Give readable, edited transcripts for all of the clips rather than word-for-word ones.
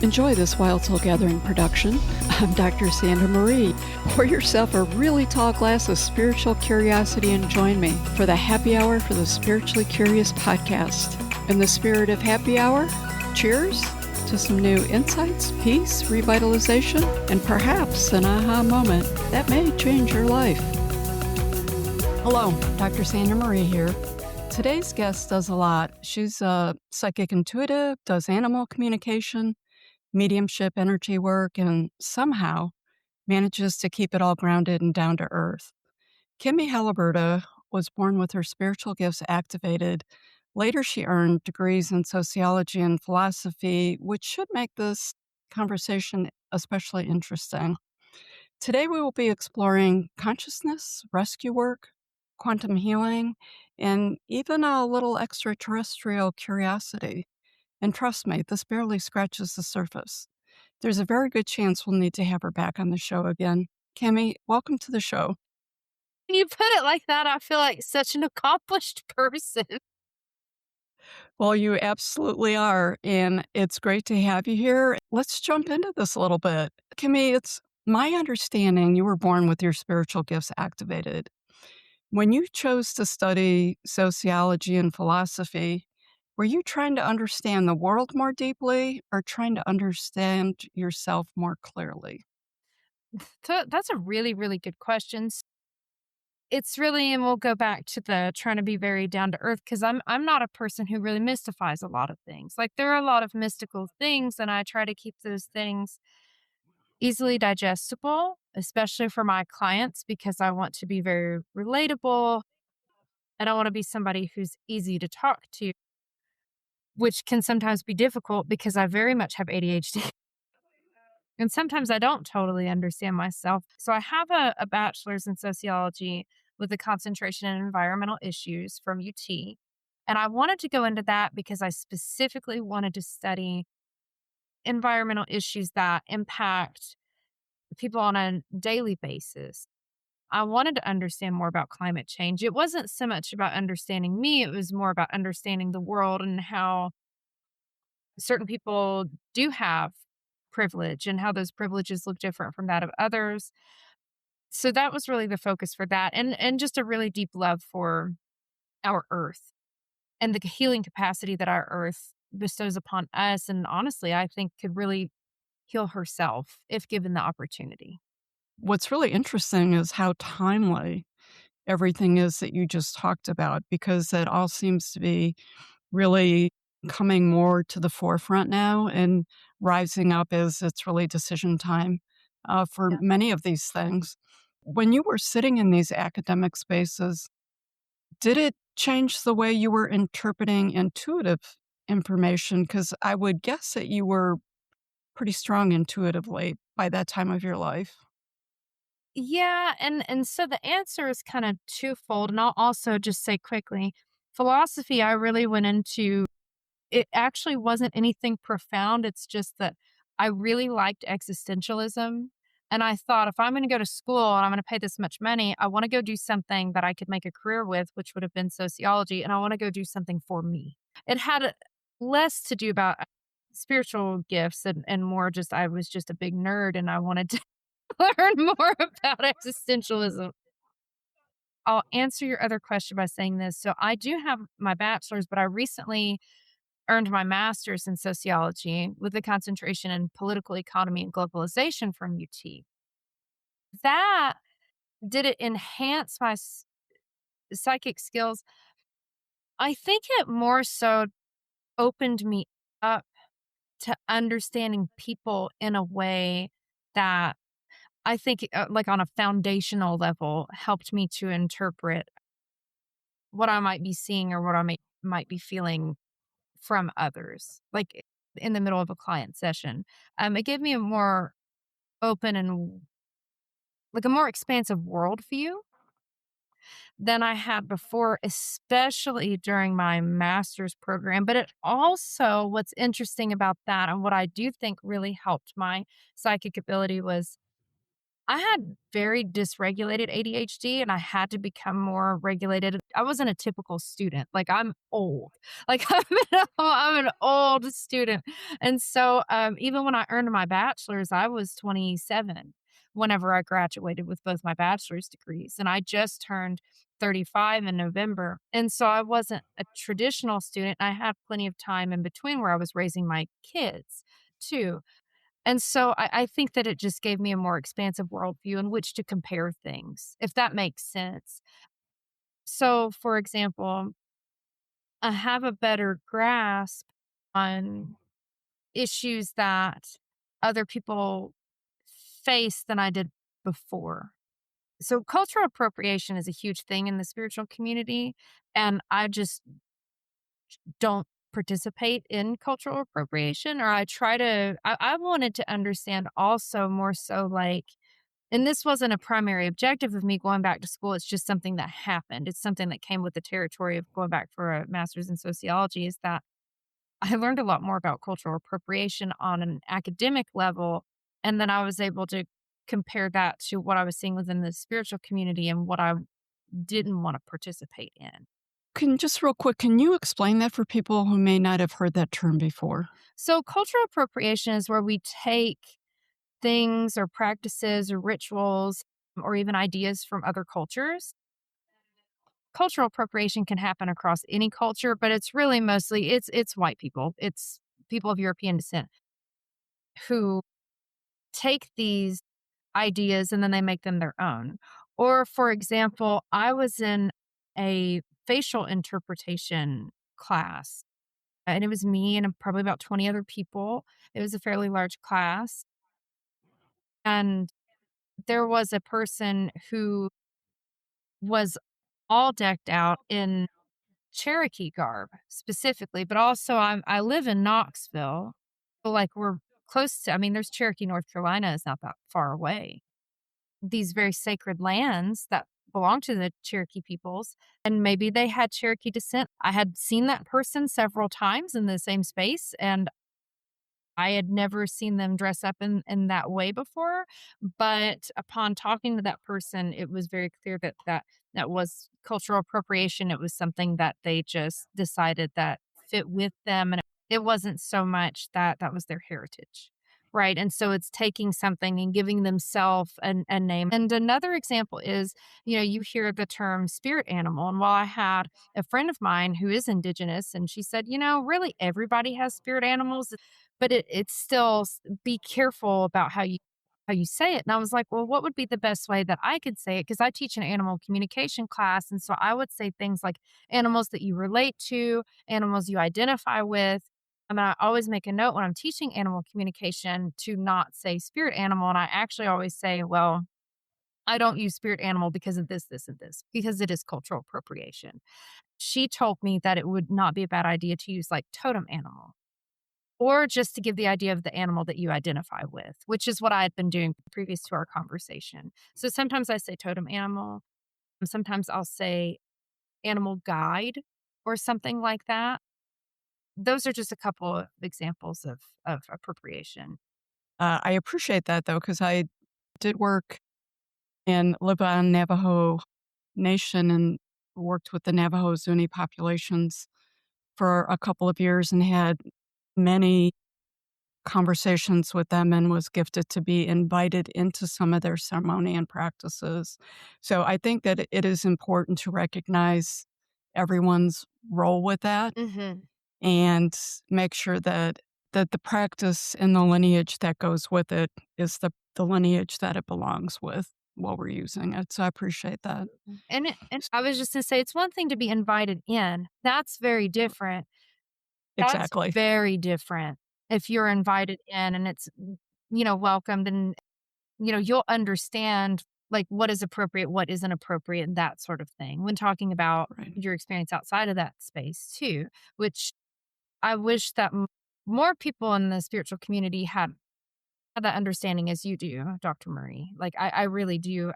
Enjoy this Wild Soul Gathering production. I'm Dr. Sandra Marie. Pour yourself a really tall glass of spiritual curiosity and join me for the Happy Hour for the Spiritually Curious podcast. In the spirit of happy hour, cheers to some new insights, peace, revitalization, and perhaps an aha moment that may change your life. Hello, Dr. Sandra Marie here. Today's guest does a lot. She's a psychic intuitive, does animal communication, mediumship, energy work, and somehow manages to keep it all grounded and down to earth. Kimmie Haliburda was born with her spiritual gifts activated. Later, she earned degrees in sociology and philosophy, which should make this conversation especially interesting. Today, we will be exploring consciousness, rescue work, quantum healing, and even a little extraterrestrial curiosity. And trust me, this barely scratches the surface. There's a very good chance we'll need to have her back on the show again. Kimmie, welcome to the show. When you put it like that, I feel like such an accomplished person. Well, you absolutely are, and it's great to have you here. Let's jump into this a little bit. Kimmie, it's my understanding you were born with your spiritual gifts activated. When you chose to study sociology and philosophy, were you trying to understand the world more deeply or trying to understand yourself more clearly? So that's a really, really good question. It's really, and we'll go back to the trying to be very down to earth because I'm not a person who really mystifies a lot of things. Like there are a lot of mystical things, and I try to keep those things easily digestible, especially for my clients, because I want to be very relatable. I don't want to be somebody who's easy to talk to, which can sometimes be difficult because I very much have ADHD. And sometimes I don't totally understand myself. So I have a bachelor's in sociology with a concentration in environmental issues from UT. And I wanted to go into that because I specifically wanted to study environmental issues that impact people on a daily basis. I wanted to understand more about climate change. It wasn't so much about understanding me, it was more about understanding the world and how certain people do have privilege and how those privileges look different from that of others. So that was really the focus for that, and just a really deep love for our earth and the healing capacity that our earth bestows upon us, and honestly, I think could really heal herself if given the opportunity. What's really interesting is how timely everything is that you just talked about, because it all seems to be really coming more to the forefront now and rising up as it's really decision time for Yeah. many of these things. When you were sitting in these academic spaces, did it change the way you were interpreting intuitive information? Because I would guess that you were pretty strong intuitively by that time of your life. Yeah, and so the answer is kind of twofold, and I'll also just say quickly, philosophy I really went into. It actually wasn't anything profound, it's just that I really liked existentialism, and I thought, "If I'm gonna go to school and I'm gonna pay this much money, I wanna go do something that I could make a career with," which would have been sociology, and I wanna go do something for me. It had less to do about spiritual gifts and more just I was just a big nerd, and I wanted to learn more about existentialism. I'll answer your other question by saying this. So I do have my bachelor's, but I recently earned my master's in sociology with a concentration in political economy and globalization from UT. That did it enhance my psychic skills? I think it more so opened me up to understanding people in a way that I think, like on a foundational level, helped me to interpret what I might be seeing or what I might be feeling from others, like in the middle of a client session. It gave me a more open and like a more expansive worldview than I had before, especially during my master's program. But it also, what's interesting about that and what I do think really helped my psychic ability was I had very dysregulated ADHD and I had to become more regulated. I wasn't a typical student. Like I'm old. Like I'm an old student. And so even when I earned my bachelor's, I was 27 whenever I graduated with both my bachelor's degrees. And I just turned 35 in November. And so I wasn't a traditional student. I had plenty of time in between where I was raising my kids too. And so I think that it just gave me a more expansive worldview in which to compare things, if that makes sense. So, for example, I have a better grasp on issues that other people face than I did before. So, cultural appropriation is a huge thing in the spiritual community. And I just don't participate in cultural appropriation, or I wanted to understand also more so like, and this wasn't a primary objective of me going back to school. It's just something that happened. It's something that came with the territory of going back for a master's in sociology is that I learned a lot more about cultural appropriation on an academic level. And then I was able to compare that to what I was seeing within the spiritual community and what I didn't want to participate in. Just real quick, can you explain that for people who may not have heard that term before? So, cultural appropriation is where we take things or practices or rituals or even ideas from other cultures. Cultural appropriation can happen across any culture, but it's really mostly it's white people. It's people of European descent who take these ideas and then they make them their own. Or for example, I was in a facial interpretation class and it was me and probably about 20 other people. It was a fairly large class. And there was a person who was all decked out in Cherokee garb specifically, but also I live in Knoxville. So like we're close to, I mean, there's Cherokee, North Carolina is not that far away. These very sacred lands that belong to the Cherokee peoples, and maybe they had Cherokee descent. I had seen that person several times in the same space, and I had never seen them dress up in that way before, but upon talking to that person, it was very clear that that was cultural appropriation. It was something that they just decided that fit with them, and it wasn't so much that that was their heritage, right? And so it's taking something and giving themselves a name. And another example is, you hear the term spirit animal, and while I had a friend of mine who is indigenous, and she said, really everybody has spirit animals, but it's still be careful about how you say it. And I was like, well, what would be the best way that I could say it? Because I teach an animal communication class. And so I would say things like animals that you relate to, animals you identify with. I mean, I always make a note when I'm teaching animal communication to not say spirit animal. And I actually always say, well, I don't use spirit animal because of this, this, and this, because it is cultural appropriation. She told me that it would not be a bad idea to use like totem animal, or just to give the idea of the animal that you identify with, which is what I had been doing previous to our conversation. So sometimes I say totem animal, and sometimes I'll say animal guide or something like that. Those are just a couple of examples of appropriation. I appreciate that, though, because I did work in Liban Navajo Nation and worked with the Navajo Zuni populations for a couple of years and had many conversations with them and was gifted to be invited into some of their ceremony and practices. So I think that it is important to recognize everyone's role with that Mm-hmm. and make sure that the practice and the lineage that goes with it is the lineage that it belongs with while we're using it. So I appreciate that. And I was just going to say, it's one thing to be invited in. That's very different. That's Exactly. very different. If you're invited in and it's, welcomed and, you'll understand like what is appropriate, what isn't appropriate, and that sort of thing when talking about Right. your experience outside of that space too, which I wish that more people in the spiritual community had that understanding as you do, Dr. Marie. Like I really do,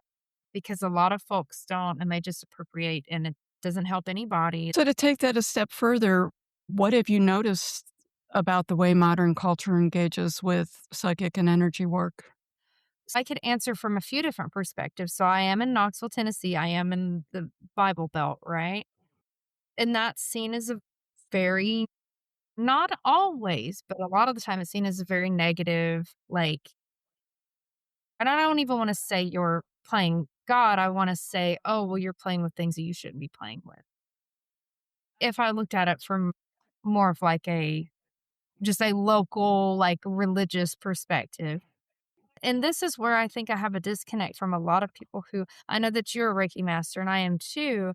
because a lot of folks don't and they just appropriate and it doesn't help anybody. So to take that a step further, what have you noticed about the way modern culture engages with psychic and energy work? I could answer from a few different perspectives. So I am in Knoxville, Tennessee. I am in the Bible Belt, right? And that's seen as a very, not always, but a lot of the time it's seen as a very negative, like, and I don't even want to say you're playing God. I want to say, oh, well, you're playing with things that you shouldn't be playing with. If I looked at it from more of like just a local, like religious perspective. And this is where I think I have a disconnect from a lot of people who I know that you're a Reiki master and I am too,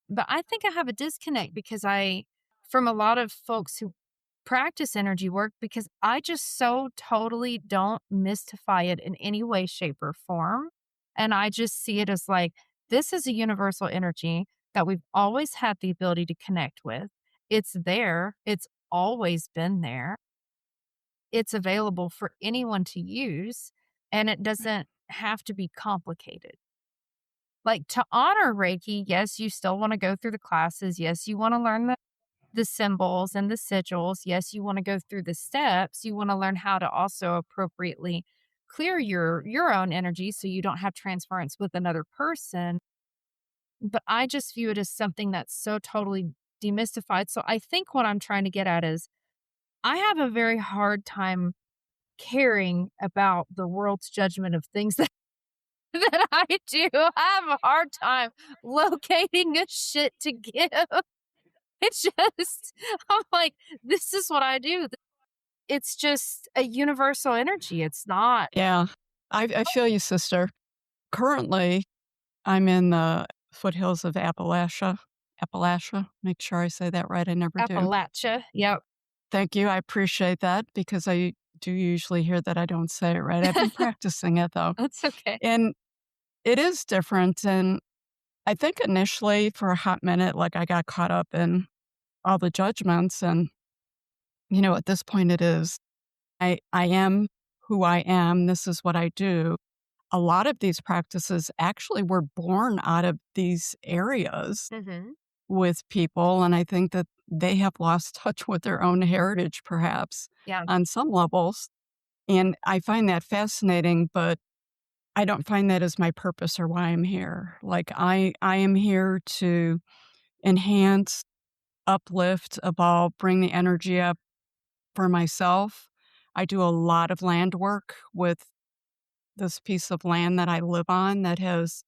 but I think I have a disconnect because from a lot of folks who practice energy work, because I just so totally don't mystify it in any way, shape, or form. And I just see it as like, this is a universal energy that we've always had the ability to connect with. It's there, it's always been there. It's available for anyone to use, and it doesn't have to be complicated. Like, to honor Reiki, yes, you still wanna go through the classes. Yes, you wanna learn the symbols and the sigils. Yes, you wanna go through the steps. You wanna learn how to also appropriately clear your own energy so you don't have transference with another person. But I just view it as something that's so totally demystified. So I think what I'm trying to get at is I have a very hard time caring about the world's judgment of things that that I do. I have a hard time locating a shit to give. It's just I'm like, "This is what I do." It's just a universal energy. It's not. Yeah, I feel you, sister. Currently, I'm in the foothills of Appalachia. Make sure I say that right. I never do. Appalachia. Yep. Thank you. I appreciate that because I do usually hear that I don't say it right. I've been practicing it though. That's okay. And it is different. And I think initially for a hot minute, like I got caught up in all the judgments. And, at this point it is, I am who I am. This is what I do. A lot of these practices actually were born out of these areas Mhm. with people. And I think that they have lost touch with their own heritage, perhaps Yeah. on some levels. And I find that fascinating, but I don't find that as my purpose or why I'm here. Like I am here to enhance, uplift, evolve, bring the energy up for myself. I do a lot of land work with this piece of land that I live on that has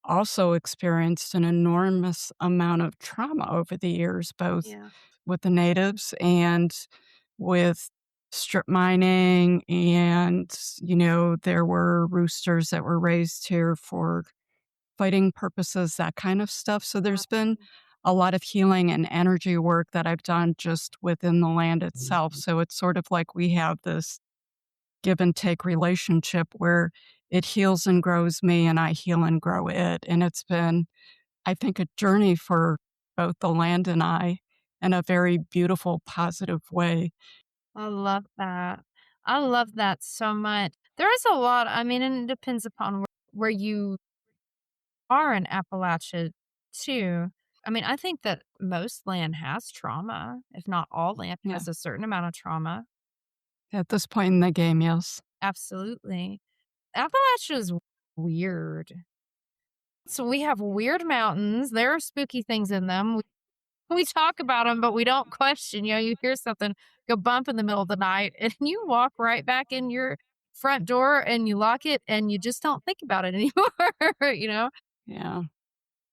also experienced an enormous amount of trauma over the years, both Yeah. with the natives and with strip mining. And, there were roosters that were raised here for fighting purposes, that kind of stuff. So there's been a lot of healing and energy work that I've done just within the land itself. So it's sort of like we have this give and take relationship where it heals and grows me and I heal and grow it. And it's been, I think, a journey for both the land and I in a very beautiful, positive way. I love that. I love that so much. There is a lot, I mean, and it depends upon where you are in Appalachia too. I mean, I think that most land has trauma, if not all land Yeah. has a certain amount of trauma. At this point in the game, yes. Absolutely. Appalachia is weird. So we have weird mountains. There are spooky things in them. We talk about them, but we don't question. You hear something go bump in the middle of the night, and you walk right back in your front door and you lock it, and you just don't think about it anymore. Yeah.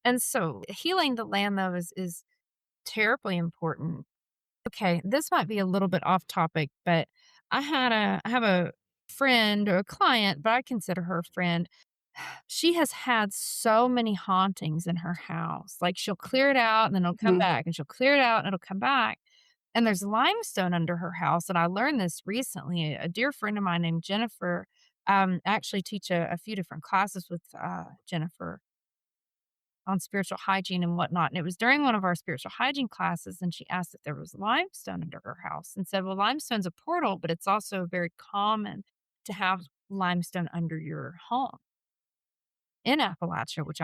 And so healing the land, though, is terribly important. Okay, this might be a little bit off topic, but I have a friend or a client, but I consider her a friend. She has had so many hauntings in her house. Like, she'll clear it out and then it'll come Mhm. back, and she'll clear it out and it'll come back. And there's limestone under her house. And I learned this recently. A dear friend of mine named Jennifer, actually teach a few different classes with Jennifer on spiritual hygiene and whatnot. And it was during one of our spiritual hygiene classes, and she asked if there was limestone under her house and said, well, limestone's a portal, but it's also very common to have limestone under your home in Appalachia, which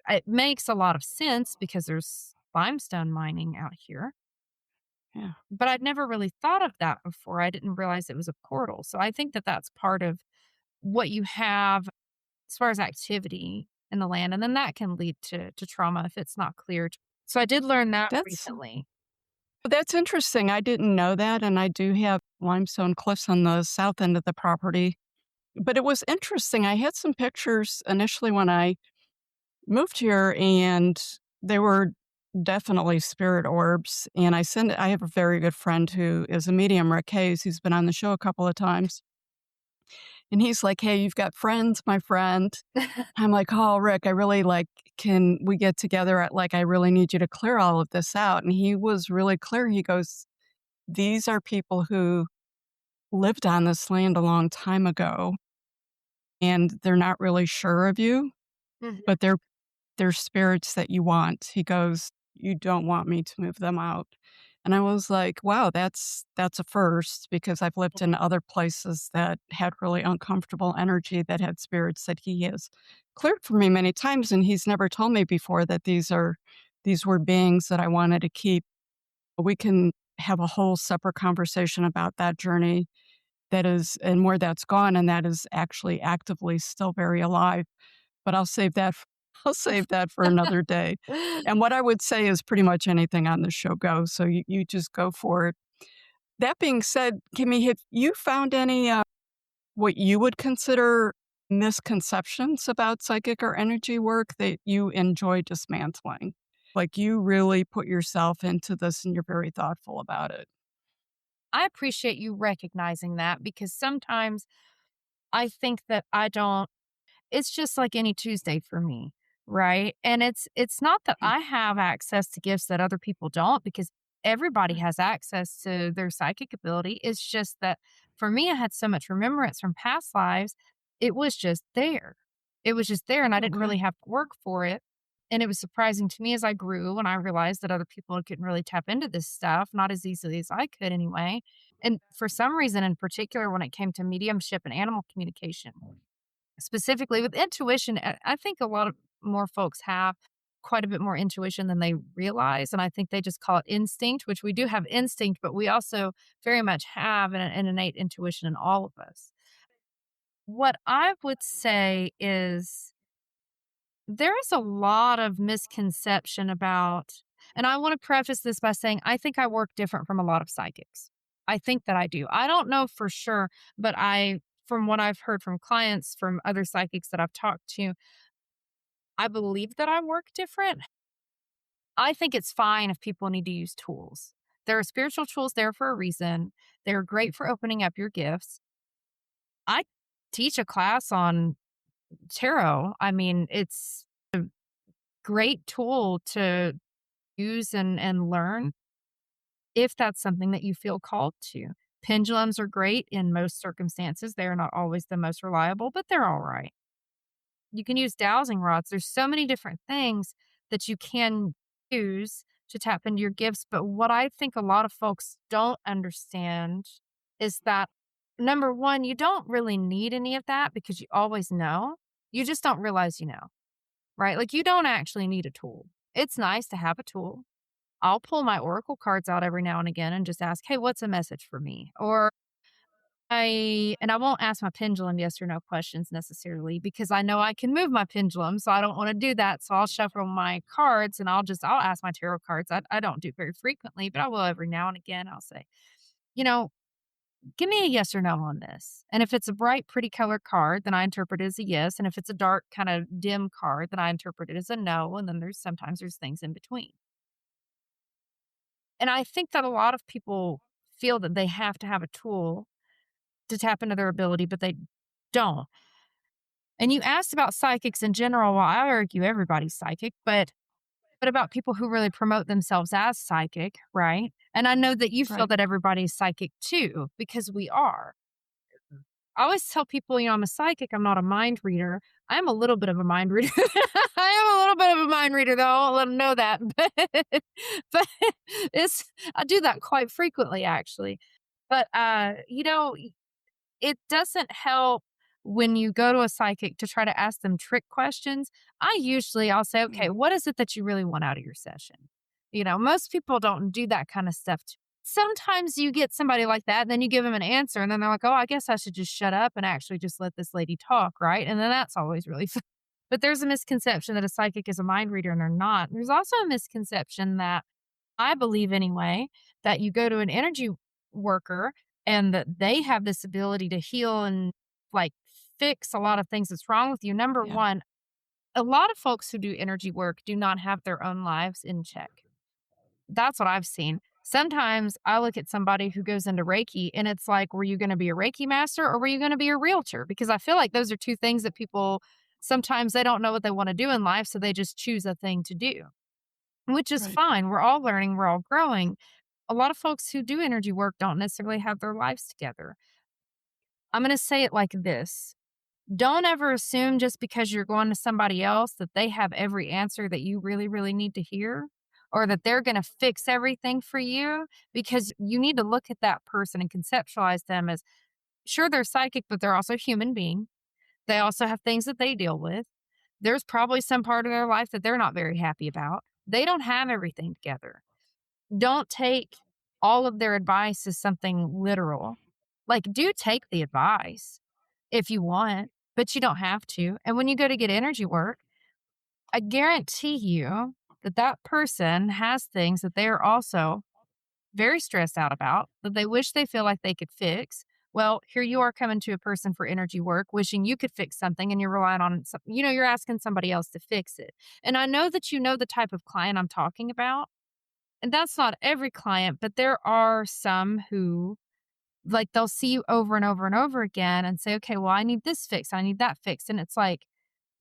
it makes a lot of sense because there's limestone mining out here. Yeah. But I'd never really thought of that before. I didn't realize it was a portal. So I think that that's part of what you have as far as activity in the land, and then that can lead to trauma if it's not cleared. So I did learn that That's recently. that's interesting. I didn't know that, and I do have limestone cliffs on the south end of the property. But it was interesting. I had some pictures initially when I moved here, and they were definitely spirit orbs. And I have a very good friend who is a medium, Rick Hayes, who's been on the show a couple of times. And he's like, "Hey, you've got friends, my friend." I'm like, "Oh, Rick, I really like, can we get together at I really need you to clear all of this out." And he was really clear. He goes, "These are people who lived on this land a long time ago, and they're not really sure of you, Mhm. but they're spirits that you want." He goes, "You don't want me to move them out." And I was like, "Wow, that's a first," because I've lived in other places that had really uncomfortable energy that had spirits that he has cleared for me many times, and he's never told me before that these were beings that I wanted to keep. We can have a whole separate conversation about that journey that is and where that's gone, and that is actually actively still very alive. But I'll save that for another day. And what I would say is pretty much anything on the show goes, so you just go for it. That being said, Kimmy, have you found any, what you would consider misconceptions about psychic or energy work that you enjoy dismantling? Like, you really put yourself into this and you're very thoughtful about it. I appreciate you recognizing that because sometimes I think that I don't it's just like any Tuesday for me, right? And it's not that I have access to gifts that other people don't because everybody has access to their psychic ability. It's just that for me, I had so much remembrance from past lives. It was just there. It was just there, and I didn't Okay. really have to work for it. And it was surprising to me as I grew and I realized that other people couldn't really tap into this stuff, not as easily as I could anyway. And for some reason in particular, when it came to mediumship and animal communication, specifically with intuition, I think a lot of more folks have quite a bit more intuition than they realize, and I think they just call it instinct, which we do have instinct, but we also very much have an innate intuition in all of us. What I would say is there is a lot of misconception about, and I want to preface this by saying I think I work different from a lot of psychics. I think that I do. I don't know for sure, but from what I've heard from clients, from other psychics that I've talked to, I believe that I work different. I think it's fine if people need to use tools. There are spiritual tools there for a reason. They're great for opening up your gifts. I teach a class on tarot. I mean, it's great tool to use and learn if that's something that you feel called to. Pendulums are great in most circumstances. They're not always the most reliable, but they're all right. You can use dowsing rods. There's so many different things that you can use to tap into your gifts. But what I think a lot of folks don't understand is that number one, you don't really need any of that because you always know. You just don't realize you know, right? Like you don't actually need a tool. It's nice to have a tool. I'll pull my oracle cards out every now and again and just ask, "Hey, what's a message for me?" Or I won't ask my pendulum yes or no questions necessarily because I know I can move my pendulum, so I don't wanna do that, so I'll shuffle my cards and I'll ask my tarot cards. I don't do it very frequently, but I will every now and again. I'll say, you know, "Give me a yes or no on this." And if it's a bright, pretty colored card, then I interpret it as a yes, and if it's a dark, kinda dim card, then I interpret it as a no, and then there's things in between. And I think that a lot of people feel that they have to have a tool to tap into their ability, but they don't. And you asked about psychics in general. Well, I argue everybody's psychic, but about people who really promote themselves as psychic, right? And I know that you feel Right. that everybody's psychic too, because we are. I always tell people, I'm a psychic, I'm not a mind reader. I am a little bit of a mind reader. I am a little bit of a mind reader, though. I'll let them know that. But I do that quite frequently, actually. But it doesn't help when you go to a psychic to try to ask them trick questions. I'll say, Mm. okay, what is it that you really want out of your session? Most people don't do that kind of stuff. sometimes you get somebody like that, and then you give them an answer, and then they're like, "Oh, I guess I should just shut up and actually just let this lady talk," right? And then that's always really fun. But there's a misconception that a psychic is a mind reader, and they're not. There's also a misconception that I believe anyway, that you go to an energy worker and that they have this ability to heal and like fix a lot of things that's wrong with you. Number Yeah. one, a lot of folks who do energy work do not have their own lives in check. That's what I've seen. Sometimes I look at somebody who goes into Reiki and it's like, were you going to be a Reiki master or were you going to be a realtor? Because I feel like those are two things that people sometimes they don't know what they want to do in life. So they just choose a thing to do, which is Right. fine. We're all learning, we're all growing. A lot of folks who do energy work don't necessarily have their lives together. I'm going to say it like this. Don't ever assume just because you're going to somebody else that they have every answer that you really, really need to hear or that they're going to fix everything for you because you need to look at that person and conceptualize them as sure, they're psychic, but they're also a human being. They also have things that they deal with. There's probably some part of their life that they're not very happy about. They don't have everything together. Don't take all of their advice as something literal. Like, do take the advice if you want, but you don't have to. And when you go to get energy work, I guarantee you that that person has things that they are also very stressed out about that they wish they feel like they could fix. Well, here you are coming to a person for energy work, wishing you could fix something and you're relying on some, you're asking somebody else to fix it. And I know that you know the type of client I'm talking about. And that's not every client, but there are some who like they'll see you over and over and over again and say, okay, well, I need this fixed. I need that fixed. And it's like,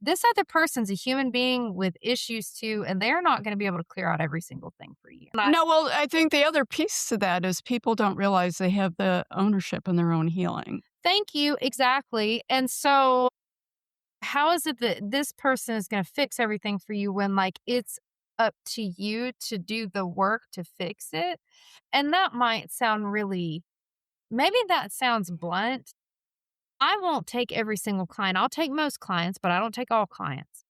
this other person's a human being with issues too, and they're not going to be able to clear out every single thing for you. No, well, I think the other piece to that is people don't realize they have the ownership in their own healing. Thank you. Exactly. And so, how is it that this person is going to fix everything for you when, like, it's up to you to do the work to fix it? And that might sound really, maybe that sounds blunt. I won't take every single client. I'll take most clients, but I don't take all clients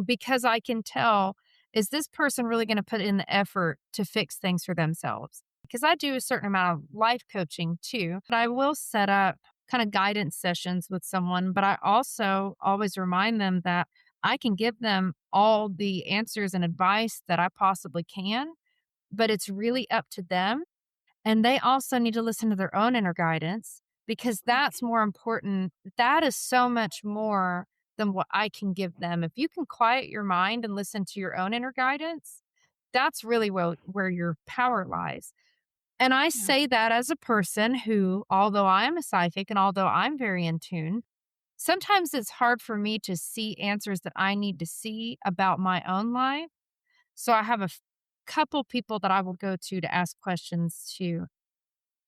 because I can tell is this person really going to put in the effort to fix things for themselves? Because I do a certain amount of life coaching too, but I will set up kind of guidance sessions with someone, but I also always remind them that I can give them all the answers and advice that I possibly can, but it's really up to them and they also need to listen to their own inner guidance because that's more important. That is so much more than what I can give them. If you can quiet your mind and listen to your own inner guidance, that's really where your power lies. And I Yeah. say that as a person who, although I'm a psychic and although I'm very in tune, sometimes it's hard for me to see answers that I need to see about my own life. So I have a couple people that I will go to ask questions to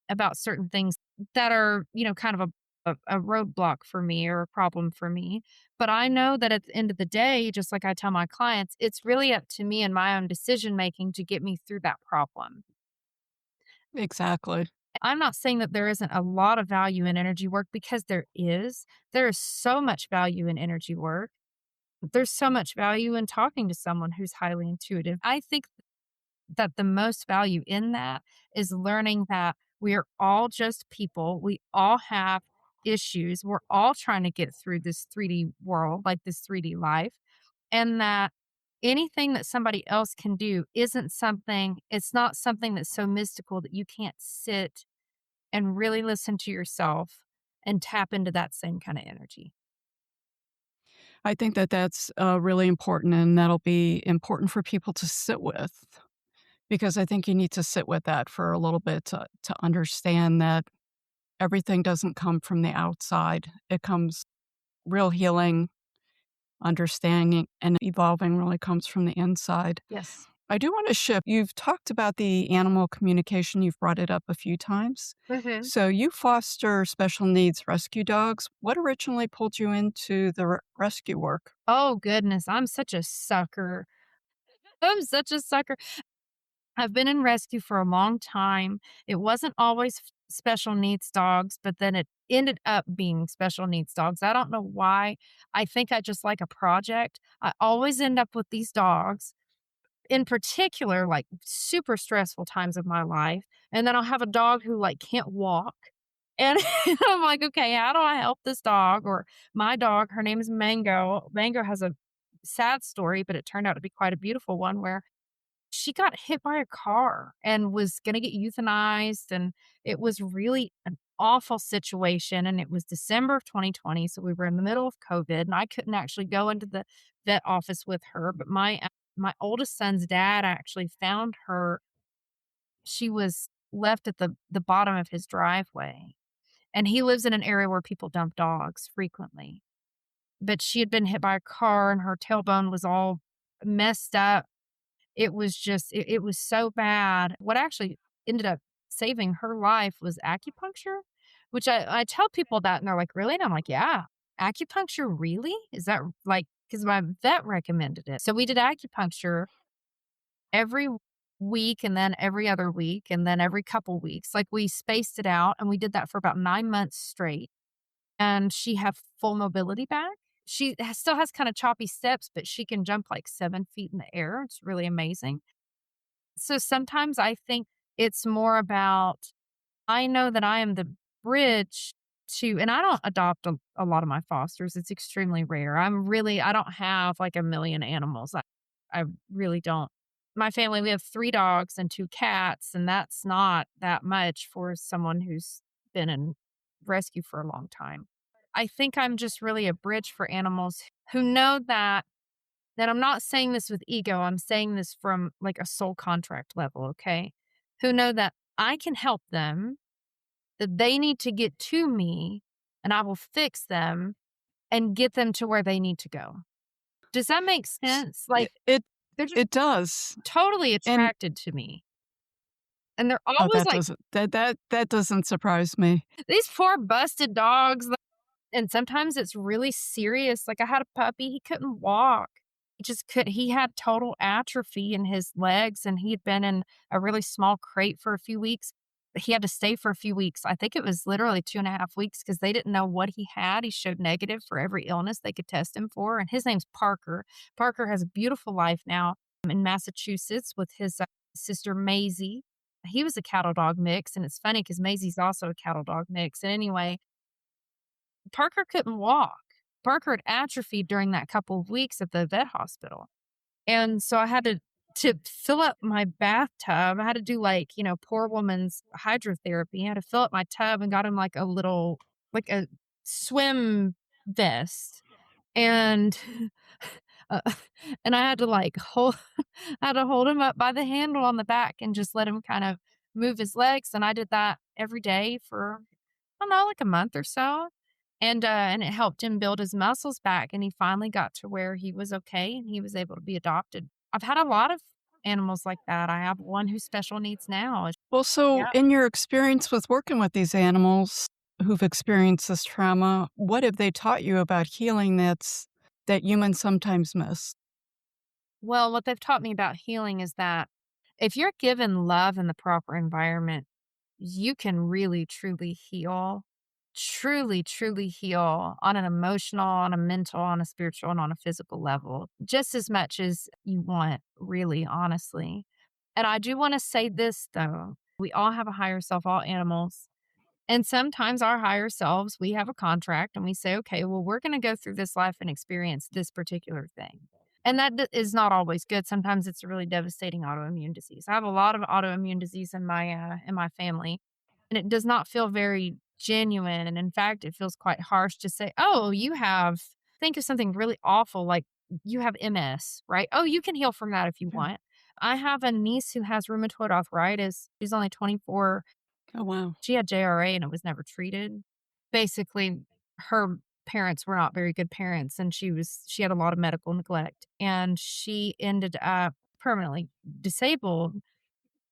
about certain things that are, kind of a roadblock for me or a problem for me. But I know that at the end of the day, just like I tell my clients, it's really up to me and my own decision making to get me through that problem. Exactly. I'm not saying that there isn't a lot of value in energy work because there is. There is so much value in energy work. There's so much value in talking to someone who's highly intuitive. I think that the most value in that is learning that we are all just people. We all have issues. We're all trying to get through this 3D world, like this 3D life. And that anything that somebody else can do it's not something that's so mystical that you can't sit and really listen to yourself and tap into that same kind of energy. I think that that's really important, and that'll be important for people to sit with because I think you need to sit with that for a little bit to understand that everything doesn't come from the outside. It comes real healing, understanding, and evolving really comes from the inside. Yes. I do want to shift. You've talked about the animal communication. You've brought it up a few times. Hmm. So you foster special needs rescue dogs. What originally pulled you into the rescue work? Oh, goodness. I'm such a sucker. I'm such a sucker. I've been in rescue for a long time. It wasn't always special needs dogs, but then it ended up being special needs dogs. I don't know why. I think I just like a project. I always end up with these dogs in particular, like super stressful times of my life. And then I'll have a dog who like can't walk. And I'm like, okay, how do I help this dog? Or my dog, her name is Mango. Mango has a sad story, but it turned out to be quite a beautiful one where she got hit by a car and was gonna get euthanized, and it was really an awful situation, and it was December of 2020, so we were in the middle of COVID, and I couldn't actually go into the vet office with her, but my oldest son's dad actually found her. She was left at the bottom of his driveway, and he lives in an area where people dump dogs frequently, but she had been hit by a car, and her tailbone was all messed up. It was just it was so bad. What actually ended up saving her life was acupuncture, which I tell people that, and they're like, "Really?" And I'm like, "Yeah. Acupuncture, really? Is that like?" Because my vet recommended it. So we did acupuncture every week and then every other week and then every couple weeks. Like, we spaced it out, and we did that for about 9 months straight, and she had full mobility back. She still has kinda choppy steps, but she can jump like 7 feet in the air. It's really amazing. So sometimes I think it's more about I know that I am the bridge to, and I don't adopt a lot of my fosters. It's extremely rare. I don't have like a million animals. I really don't. My family, we have 3 dogs and 2 cats, and that's not that much for someone who's been in rescue for a long time. I think I'm just really a bridge for animals who know that I'm not saying this with ego, I'm saying this from like a soul contract level, okay? Who know that I can help them, that they need to get to me, and I will fix them and get them to where they need to go. Does that make sense? Like, It they're just it does. totally And attracted to me. And they're oh, always like, that doesn't surprise me. these poor busted dogs. And sometimes it's really serious. Like, I had a puppy, he couldn't walk. He just could he had total atrophy in his legs, and he had been in a really small crate for a few weeks. He had to stay for a few weeks. I think it was literally 2.5 weeks because they didn't know what he had. He showed negative for every illness they could test him for, and his name's Parker. Parker has a beautiful life now in Massachusetts with his, sister Maisie. He was a cattle dog mix, and it's funny because Maisie's also a cattle dog mix, and anyway, Parker couldn't walk. Parker had atrophied during that couple of weeks at the vet hospital. And so I had to fill up my bathtub. I had to do like, poor woman's hydrotherapy. I had to fill up my tub and got him like a little like a swim vest. And uh, and I had to like hold I had to hold him up by the handle on the back and just let him kind of move his legs. And I did that every day for I don't know, like a month or so. And it helped him build his muscles back, and he finally got to where he was okay and he was able to be adopted. I've had a lot of animals like that. I have one who's special needs now. Well, so Yeah. in your experience with working with these animals who've experienced this trauma, what have they taught you about healing that humans sometimes miss? Well, what they've taught me about healing is that if you're given love in the proper environment, you can really truly heal. Truly, truly heal on an emotional, on a mental, on a spiritual, and on a physical level, just as much as you want, really, honestly. And I do want to say this, though. We all have a higher self, all animals. And sometimes our higher selves, we have a contract and we say, okay, well, we're going to go through this life and experience this particular thing. And that is not always good. Sometimes it's a really devastating autoimmune disease. I have a lot of autoimmune disease in my family, and it does not feel very genuine. And in fact, it feels quite harsh to say, "Oh, you have." Think of something really awful like you have MS, right? Oh, you can heal from that if you Yeah. want. I have a niece who has rheumatoid arthritis. She's only 24. Oh, wow. She had JRA and it was never treated. Basically, her parents were not very good parents, and she had a lot of medical neglect, and she ended up permanently disabled,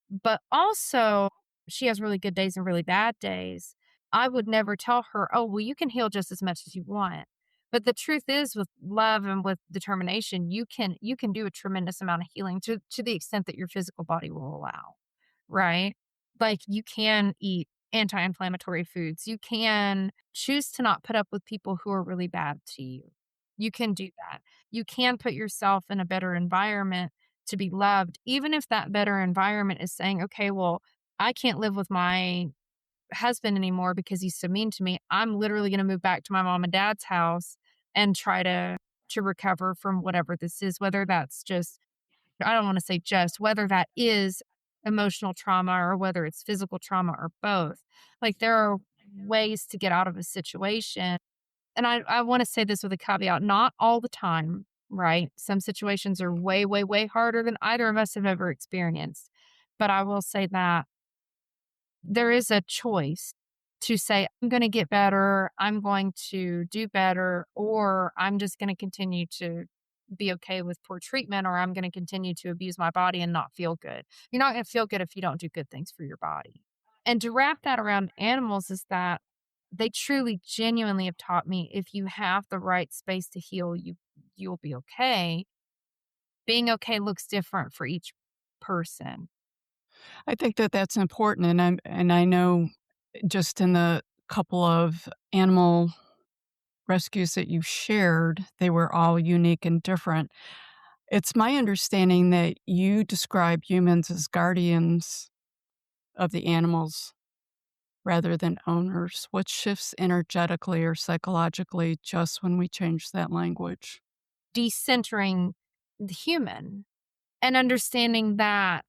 but also she has really good days and really bad days. I would never tell her, "Oh, well, you can heal just as much as you want." But the truth is, with love and with determination, you can do a tremendous amount of healing to the extent that your physical body will allow, right? Like, you can eat anti-inflammatory foods. You can choose to not put up with people who are really bad to you. You can do that. You can put yourself in a better environment to be loved, even if that better environment is saying, okay, well, I can't live with my husband anymore because he's so mean to me. I'm literally going to move back to my mom and dad's house and try to recover from whatever this is, whether that's just, I don't want to say just, whether that is emotional trauma or whether it's physical trauma or both. Like there are ways to get out of a situation. And I want to say this with a caveat, not all the time, right? Some situations are way, way, way harder than either of us have ever experienced. But I will say that there is a choice to say, I'm going to get better, I'm going to do better, or I'm just going to continue to be okay with poor treatment, or I'm going to continue to abuse my body and not feel good. You're not going to feel good if you don't do good things for your body. And to wrap that around animals is that they truly, genuinely have taught me if you have the right space to heal, you'll be okay. Being okay looks different for each person. I think that that's important, and I know just in the couple of animal rescues that you shared, they were all unique and different. It's my understanding that you describe humans as guardians of the animals rather than owners. What shifts energetically or psychologically just when we change that language? Decentering the human and understanding that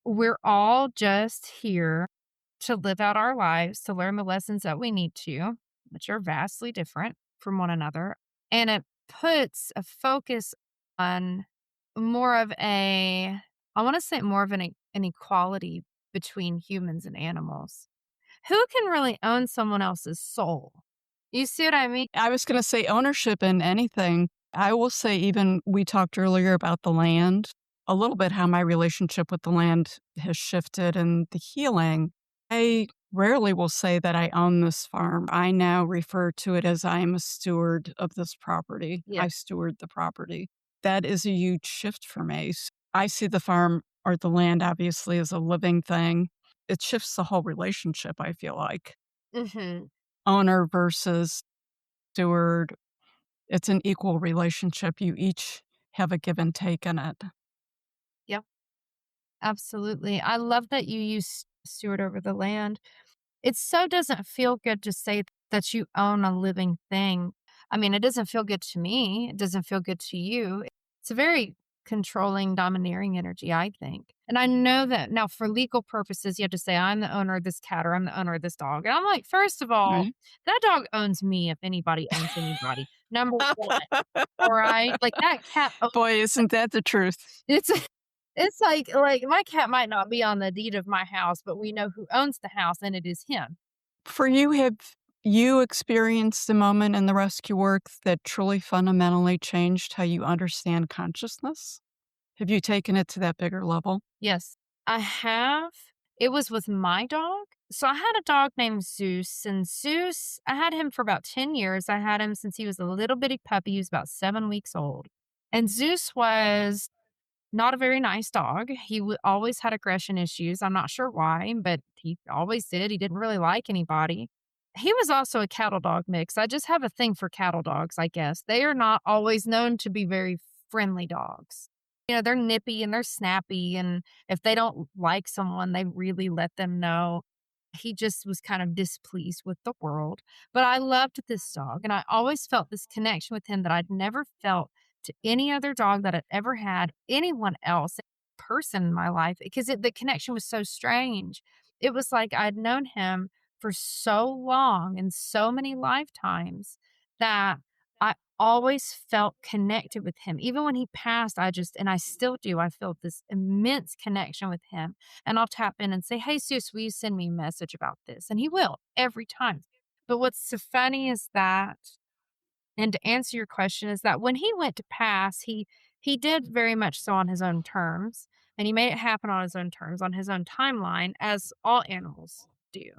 we're all just here to live out our lives, to learn the lessons that we need to, which are vastly different from one another. And it puts a focus on more of I want to say more of an equality between humans and animals. Who can really own someone else's soul? You see what I mean? I was going to say ownership in anything. I will say, even we talked earlier about the land, a little bit how my relationship with the land has shifted and the healing. I rarely will say that I own this farm. I now refer to it as I am a steward of this property. Yeah. I steward the property. That is a huge shift for me. I see the farm or the land obviously as a living thing. It shifts the whole relationship, I feel like. Mm-hmm. Owner versus steward. It's an equal relationship. You each have a give and take in it. Yep. Absolutely. I love that you use steward over the land. It so doesn't feel good to say that you own a living thing. I mean, it doesn't feel good to me. It doesn't feel good to you. It's a very controlling, domineering energy, I think. And I know that now for legal purposes, you have to say, I'm the owner of this cat or I'm the owner of this dog. And I'm like, first of all, Right? that dog owns me if anybody owns anybody. Number one. All right. Like that cat owns Boy, isn't that the truth? it's it's like my cat might not be on the deed of my house, but we know who owns the house and it is him. For you, have you experienced a moment in the rescue work that truly fundamentally changed how you understand consciousness? Have you taken it to that bigger level? Yes, I have. It was with my dog. So I had a dog named Zeus, and Zeus, I had him for about 10 years. I had him since he was a little bitty puppy. He was about 7 weeks old. And Zeus was not a very nice dog. He always had aggression issues. I'm not sure why, but he always did. He didn't really like anybody. He was also a cattle dog mix. I just have a thing for cattle dogs, I guess. They are not always known to be very friendly dogs. You know, they're nippy and they're snappy. And if they don't like someone, they really let them know. He just was kind of displeased with the world. But I loved this dog. And I always felt this connection with him that I'd never felt to any other dog that I'd ever had, anyone else, person in my life, because the connection was so strange. It was like I'd known him for so long and so many lifetimes that I always felt connected with him. Even when he passed, and I still do, I feel this immense connection with him. And I'll tap in and say, hey, Sus, will you send me a message about this? And he will every time. But what's so funny is that, and to answer your question, is that when he went to pass, he did very much so on his own terms, and he made it happen on his own terms, on his own timeline, as all animals do.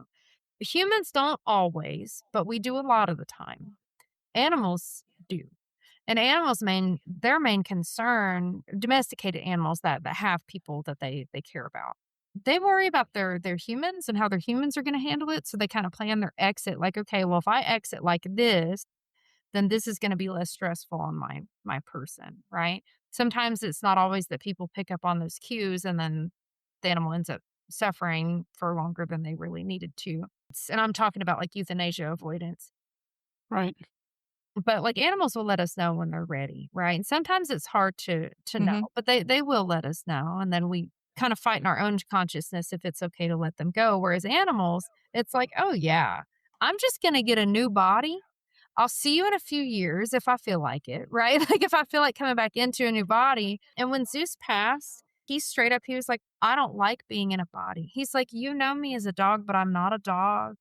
Humans don't always, but we do a lot of the time. Animals do. And animals their main concern, domesticated animals that have people that they care about. They worry about their humans and how their humans are going to handle it. So they kind of plan their exit like, okay, well, if I exit like this, then this is going to be less stressful on my person, right? Sometimes it's not always that people pick up on those cues and then the animal ends up suffering for longer than they really needed to. And I'm talking about like euthanasia avoidance. Right. But like animals will let us know when they're ready, right? And sometimes it's hard to know, Hmm. but they will let us know. And then we kind of fight in our own consciousness if it's okay to let them go. Whereas animals, it's like, oh yeah, I'm just gonna get a new body. I'll see you in a few years if I feel like it, right? Like if I feel like coming back into a new body. And when Zeus passed, he straight up, he was like, I don't like being in a body. He's like, you know me as a dog, but I'm not a dog.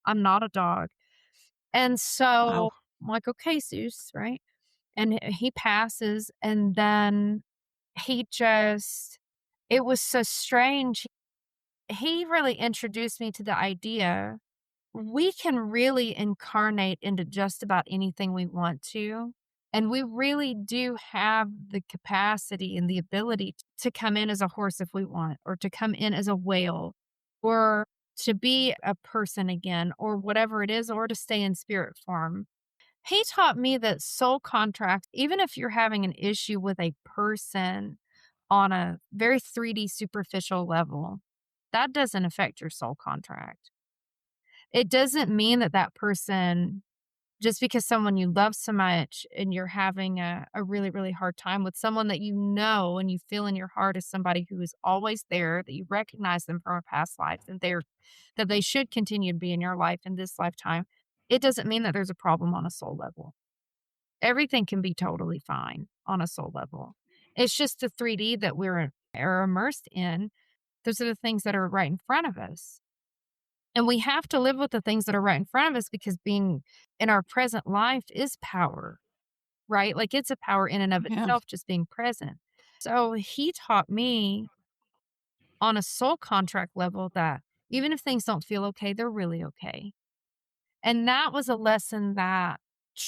I'm not a dog. And Wow. so I'm like, okay, Zeus, right? And he passes. And then it was so strange. He really introduced me to the idea we can really incarnate into just about anything we want to. And we really do have the capacity and the ability to come in as a horse if we want, or to come in as a whale, or to be a person again, or whatever it is, or to stay in spirit form. He taught me that soul contract, even if you're having an issue with a person on a very 3D superficial level, that doesn't affect your soul contract. It doesn't mean that that person, just because someone you love so much and you're having a really, really hard time with someone that you know and you feel in your heart is somebody who is always there, that you recognize them from a past life, and that they should continue to be in your life in this lifetime. It doesn't mean that there's a problem on a soul level. Everything can be totally fine on a soul level. It's just the 3D that are immersed in. Those are the things that are right in front of us. And we have to live with the things that are right in front of us because being in our present life is power, right? Like it's a power in and of Yeah. itself, just being present. So he taught me on a soul contract level that even if things don't feel okay, they're really okay. And that was a lesson that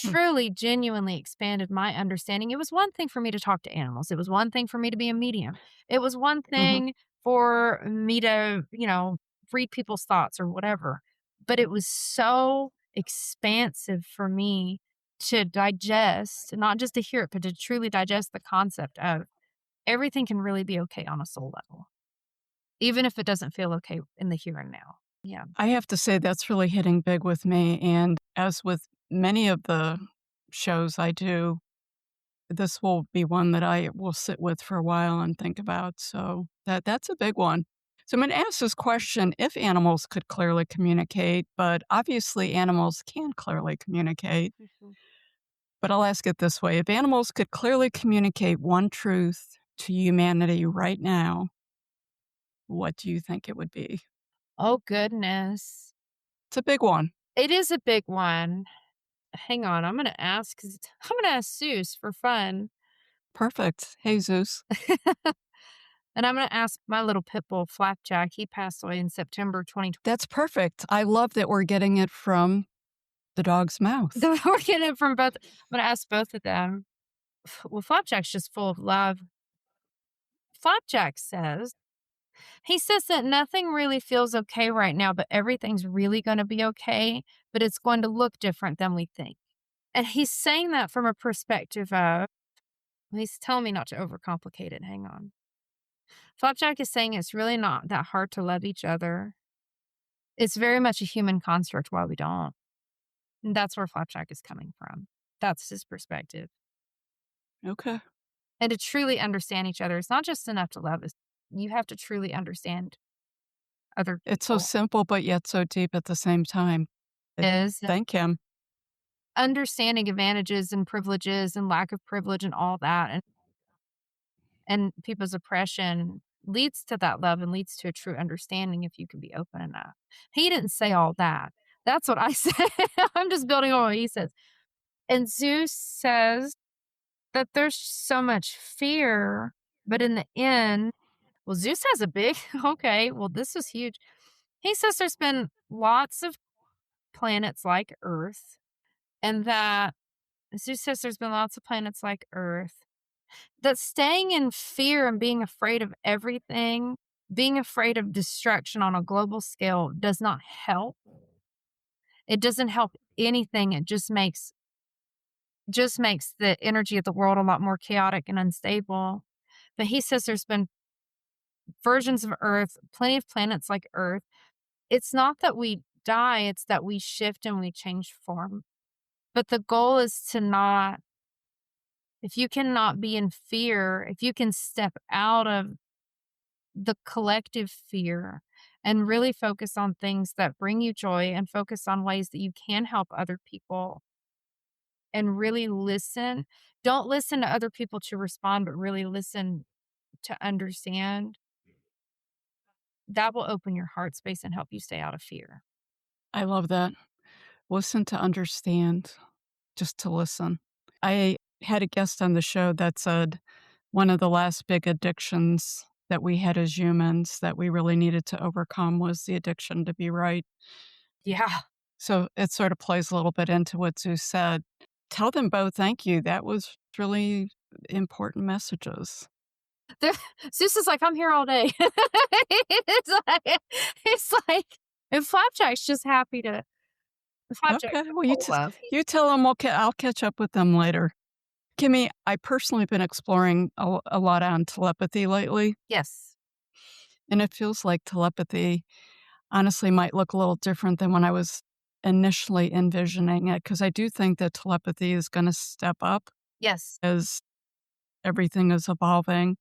Hmm. truly, genuinely expanded my understanding. It was one thing for me to talk to animals. It was one thing for me to be a medium. It was one Hmm. thing for me to, read people's thoughts or whatever. But it was so expansive for me to digest, not just to hear it, but to truly digest the concept of everything can really be okay on a soul level, even if it doesn't feel okay in the here and now. Yeah. I have to say that's really hitting big with me. And as with many of the shows I do, this will be one that I will sit with for a while and think about. So that's a big one. So I'm going to ask this question: if animals could clearly communicate, but obviously animals can clearly communicate, Mhm. but I'll ask it this way: if animals could clearly communicate one truth to humanity right now, what do you think it would be? Oh, goodness. It's a big one. It is a big one. Hang on, I'm gonna ask Zeus for fun, Perfect. Jesus. and I'm gonna ask my little pit bull, Flapjack. He passed away in September 2020. That's perfect. I love that we're getting it from the dog's mouth. We're getting it from both. I'm gonna ask both of them. Well, Flapjack's just full of love. Flapjack he says that nothing really feels okay right now, but everything's really gonna be okay, but it's going to look different than we think. And he's saying that from a perspective of he's telling me not to overcomplicate it. Hang on. Flapjack is saying it's really not that hard to love each other. It's very much a human construct why we don't. And that's where Flapjack is coming from. That's his perspective. Okay. And to truly understand each other, it's not just enough to love us. You have to truly understand other It's so people. simple, but yet so deep at the same time. Is Thank him. understanding advantages and privileges and lack of privilege and all that and people's oppression leads to that love and leads to a true understanding if you can be open enough. He didn't say all that. That's what I said. I'm just building on what he says. And Zeus says that there's so much fear, but in the end, well, Zeus has a big, okay, well, this is huge. He says there's been lots of planets like Earth, and that Zeus says there's been lots of planets like Earth, that staying in fear and being afraid of everything, being afraid of destruction on a global scale does not help. It doesn't help anything. It just makes just makes the energy of the world a lot more chaotic and unstable. But he says there's been versions of Earth, plenty of planets like Earth. It's not that we die, it's that we shift and we change form. But the goal is to not, if you cannot be in fear, if you can step out of the collective fear and really focus on things that bring you joy and focus on ways that you can help other people and really listen. Don't listen to other people to respond, but really listen to understand. That will open your heart space and help you stay out of fear. I love that. Listen to understand, just to listen. I had a guest on the show that said one of the last big addictions that we had as humans that we really needed to overcome was the addiction to be right. Yeah. So it sort of plays a little bit into what Zeus said. Tell them both thank you. That was really important messages. The Zeus is like, "I'm here all day." It's like and Flapjack's just happy to Flapjack's Okay, so well, full of love. you tell them I'll catch up with them later. Kimmie, I personally been exploring a lot on telepathy lately, Yes. and it feels like telepathy honestly might look a little different than when I was initially envisioning it, because I do think that telepathy is gonna step up Yes. as everything is evolving,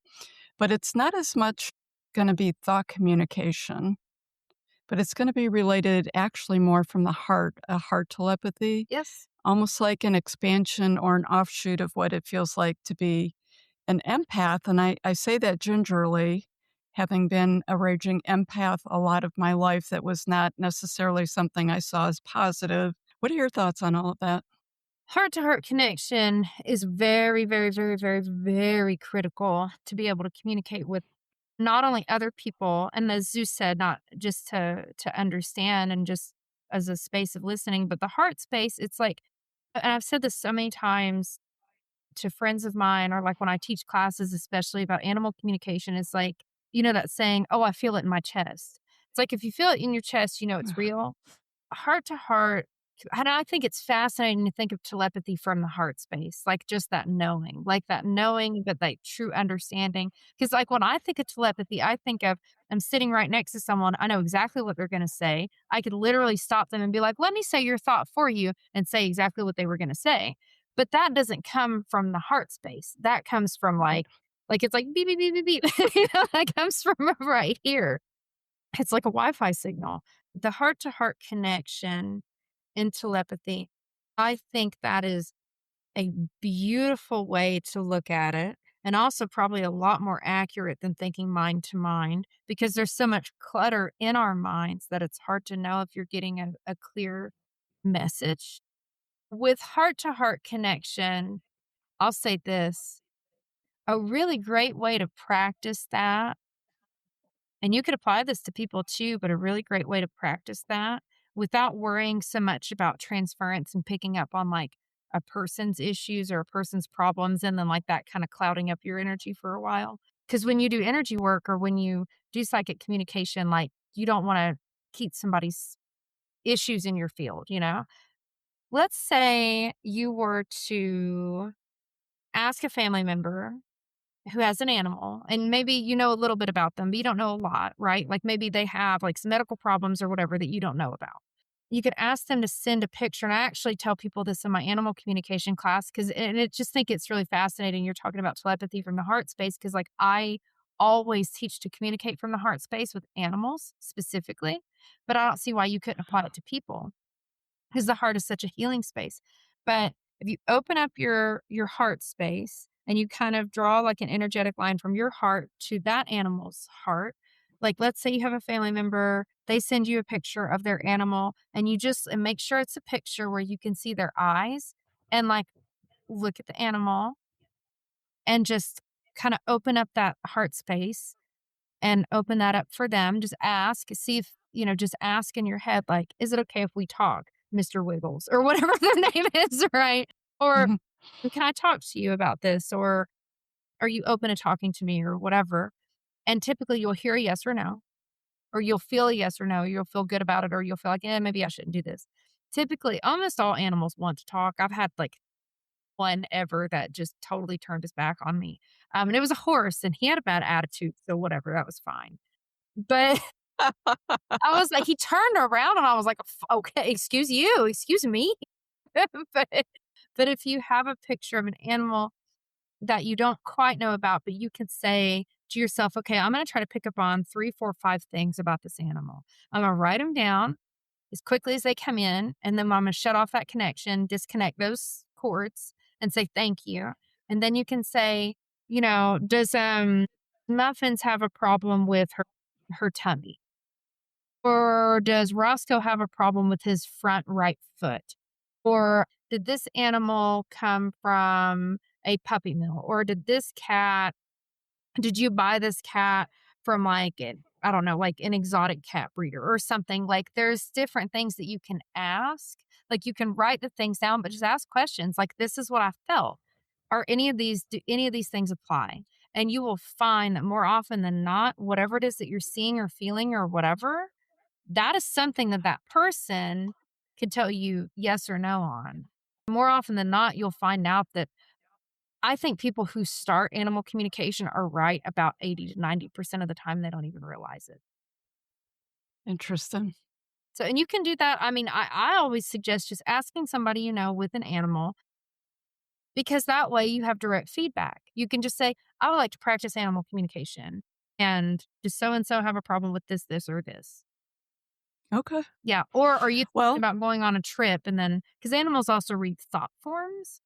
but it's not as much gonna be thought communication, but it's gonna be related actually more from the heart, a heart telepathy, Yes. almost like an expansion or an offshoot of what it feels like to be an empath, and I say that gingerly, having been a raging empath a lot of my life, that was not necessarily something I saw as positive. What are your thoughts on all of that? Heart to heart connection is very, very, very, very, very critical to be able to communicate with not only other people, and as Zeus said, not just to understand and just as a space of listening, but the heart space, it's like and I've said this so many times to friends of mine or like when I teach classes, especially about animal communication, it's like, that saying, "Oh, I feel it in my chest." It's like if you feel it in your chest, you know it's real. Heart to heart, and I think it's fascinating to think of telepathy from the heart space, like just that knowing, but that true understanding. Because, like, when I think of telepathy, I think of I'm sitting right next to someone. I know exactly what they're going to say. I could literally stop them and be like, let me say your thought for you and say exactly what they were going to say. But that doesn't come from the heart space. That comes from like it's like beep, beep, beep, beep, beep. That comes from right here. It's like a Wi-Fi signal. The heart-to-heart connection in telepathy, I think that is a beautiful way to look at it, and also probably a lot more accurate than thinking mind to mind, because there's so much clutter in our minds that it's hard to know if you're getting a clear message. With heart-to-heart connection, I'll say this, a really great way to practice that, and you could apply this to people too, but a really great way to practice that without worrying so much about transference and picking up on like a person's issues or a person's problems and then like that kind of clouding up your energy for a while. Because when you do energy work or when you do psychic communication, like you don't want to keep somebody's issues in your field. Let's say you were to ask a family member who has an animal and maybe you know a little bit about them, but you don't know a lot, right? Like maybe they have like some medical problems or whatever that you don't know about. You could ask them to send a picture. And I actually tell people this in my animal communication class because and it just think it's really fascinating. You're talking about telepathy from the heart space because like I always teach to communicate from the heart space with animals specifically, but I don't see why you couldn't apply it to people because the heart is such a healing space. But if you open up your heart space and you kind of draw like an energetic line from your heart to that animal's heart, like let's say you have a family member, they send you a picture of their animal and you just and make sure it's a picture where you can see their eyes and like look at the animal and just kind of open up that heart space and open that up for them. Just ask, see if, just ask in your head, like, is it okay if we talk, Mr. Wiggles, or whatever their name is, right? Or Mhm. can I talk to you about this? Or are you open to talking to me or whatever? And typically you'll hear a yes or no, or you'll feel a yes or no. You'll feel good about it, or you'll feel like, maybe I shouldn't do this. Typically, almost all animals want to talk. I've had like one ever that just totally turned his back on me. And it was a horse and he had a bad attitude, so whatever, that was fine. But I was like, he turned around and I was like, Okay, excuse you, excuse me." but but if you have a picture of an animal that you don't quite know about, but you can say to yourself, "Okay, I'm going to try to pick up on 3, 4, 5 things about this animal. I'm going to write them down as quickly as they come in, and then I'm going to shut off that connection, disconnect those cords, and say thank you." And then you can say, does Muffins have a problem with her tummy? Or does Roscoe have a problem with his front right foot? Or did this animal come from a puppy mill? Or did you buy this cat from I don't know, like an exotic cat breeder or something? Like there's different things that you can ask. Like you can write the things down, but just ask questions like, this is what I felt. Do any of these things apply? And you will find that more often than not, whatever it is that you're seeing or feeling or whatever, that is something that that person could tell you yes or no on. More often than not, you'll find out that I think people who start animal communication are right about 80 to 90% of the time. They don't even realize it. Interesting. So, and you can do that. I mean, I always suggest just asking somebody you know with an animal because that way you have direct feedback. You can just say, I would like to practice animal communication. And does so and so have a problem with this, or this? Okay. Yeah. Or are you thinking Well, about going on a trip and then, because animals also read thought forms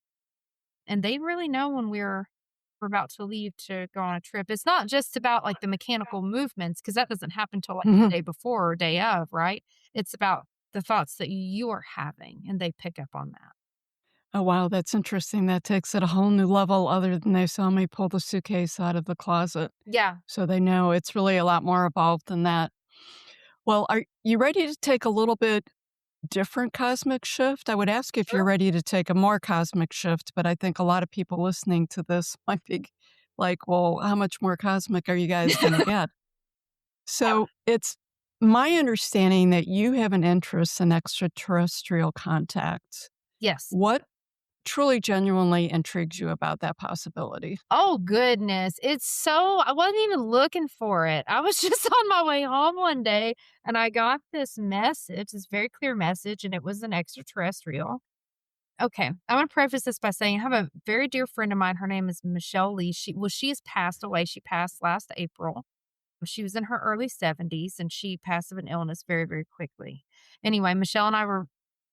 and they really know when we're about to leave to go on a trip. It's not just about like the mechanical movements, because that doesn't happen till like mhm. the day before or day of, right? It's about the thoughts that you are having and they pick up on that. Oh, wow, that's interesting. That takes it a whole new level other than they saw me pull the suitcase out of the closet. Yeah. So they know it's really a lot more evolved than that. Well, are you ready to take a little bit different cosmic shift? I would ask if you're Sure. ready to take a more cosmic shift, but I think a lot of people listening to this might be like, well, how much more cosmic are you guys going to get? Yeah. So it's my understanding that you have an interest in extraterrestrial contact. Yes. What truly genuinely intrigues you about that possibility? Oh, goodness. I wasn't even looking for it. I was just on my way home one day and I got this message, this very clear message, and it was an extraterrestrial. Okay, I want to preface this by saying I have a very dear friend of mine. Her name is Michelle Lee. She has passed away. She passed last April. She was in her early 70s and she passed of an illness very, very quickly. Anyway, Michelle and I were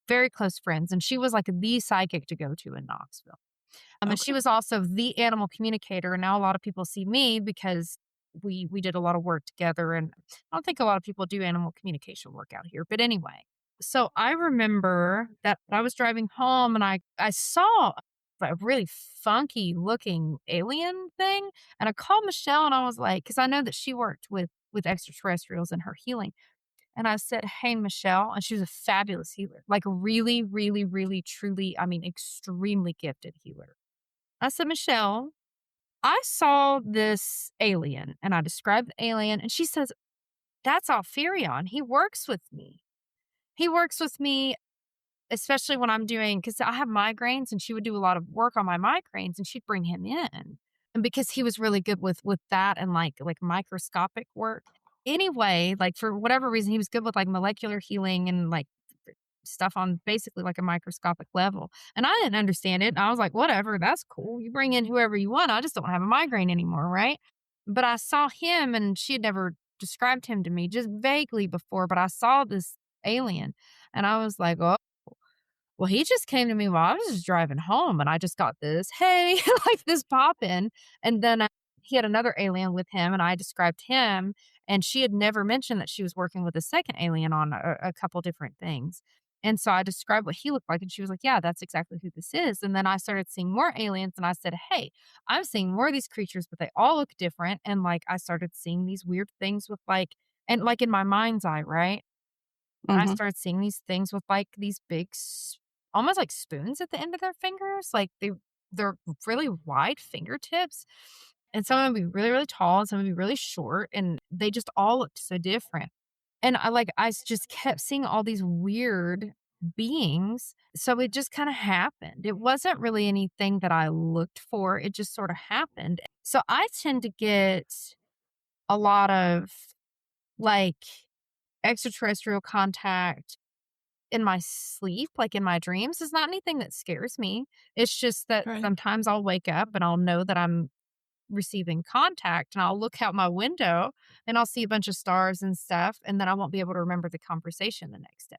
very close friends, and she was like the psychic to go to in Knoxville. And she Okay. was also the animal communicator. And now a lot of people see me because we did a lot of work together. And I don't think a lot of people do animal communication work out here. But anyway, so I remember that I was driving home and I saw a really funky looking alien thing. And I called Michelle and I was like, because I know that she worked with extraterrestrials in her healing. And I said, "Hey, Michelle," and she was a fabulous healer, like really, really, really, truly, I mean, extremely gifted healer. I said, "Michelle, I saw this alien," and I described the alien, and she says, "That's Alferion. He works with me. He works with me, especially when I'm doing, because I have migraines, and she would do a lot of work on my migraines, and she'd bring him in, and because he was really good with that and like microscopic work. Anyway, like for whatever reason, he was good with like molecular healing and like stuff on basically like a microscopic level. And I didn't understand it. I was like, whatever, that's cool. You bring in whoever you want. I just don't have a migraine anymore, right? But I saw him and she had never described him to me, just vaguely before, but I saw this alien and I was like, oh, well, he just came to me while I was just driving home and I just got this, hey, like this pop in. And then he had another alien with him and I described him. And she had never mentioned that she was working with a second alien on a couple different things. And so I described what he looked like. And she was like, yeah, that's exactly who this is. And then I started seeing more aliens and I said, hey, I'm seeing more of these creatures, but they all look different. And like I started seeing these weird things with like, and like in my mind's eye, right? I Mhm. started seeing these things with, like, these big almost like spoons at the end of their fingers, like, they're really wide fingertips, and some of them would be really, really tall, and some would be really short, and they just all looked so different, and I just kept seeing all these weird beings. So it just kind of happened. It wasn't really anything that I looked for. It just sort of happened. So I tend to get a lot of like extraterrestrial contact in my sleep, like in my dreams. Is not anything that scares me. It's just that Right. sometimes I'll wake up and I'll know that I'm receiving contact and I'll look out my window and I'll see a bunch of stars and stuff. And then I won't be able to remember the conversation the next day.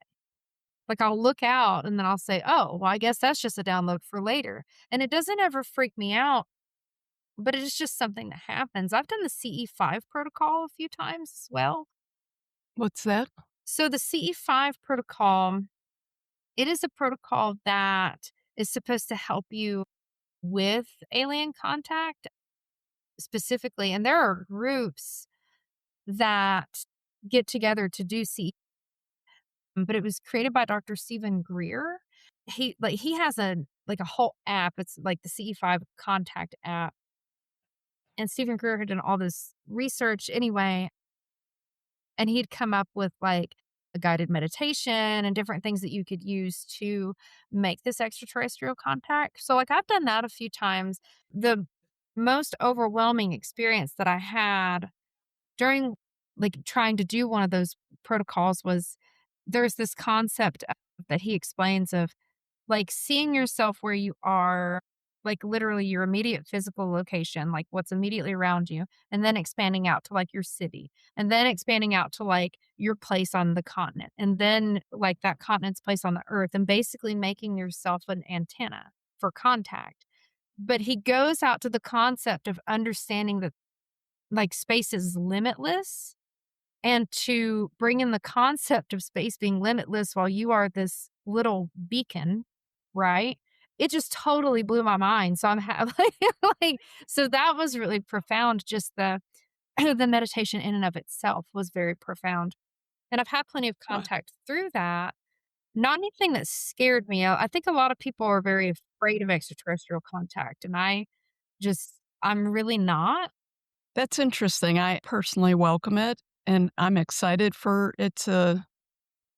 Like I'll look out and then I'll say, oh, well, I guess that's just a download for later. And it doesn't ever freak me out, but it is just something that happens. I've done the CE5 protocol a few times as well. What's that? So the CE5 protocol, it is a protocol that is supposed to help you with alien contact specifically. And there are groups that get together to do CE, but it was created by Dr. Stephen Greer. He has a whole app. It's like the CE5 contact app. And Stephen Greer had done all this research anyway, and he'd come up with like a guided meditation and different things that you could use to make this extraterrestrial contact. So like I've done that a few times. The most overwhelming experience that I had during like trying to do one of those protocols was there's this concept that he explains of like seeing yourself where you are, like literally your immediate physical location, like what's immediately around you, and then expanding out to like your city, and then expanding out to like your place on the continent, and then like that continent's place on the earth, and basically making yourself an antenna for contact. But he goes out to the concept of understanding that like space is limitless and to bring in the concept of space being limitless while you are this little beacon, right? It just totally blew my mind. So I'm like, so that was really profound. Just the the meditation in and of itself was very profound. And I've had plenty of Wow. contact through that. Not anything that scared me. I think a lot of people are very afraid of extraterrestrial contact, and I'm really not. That's interesting. I personally welcome it, and I'm excited for it to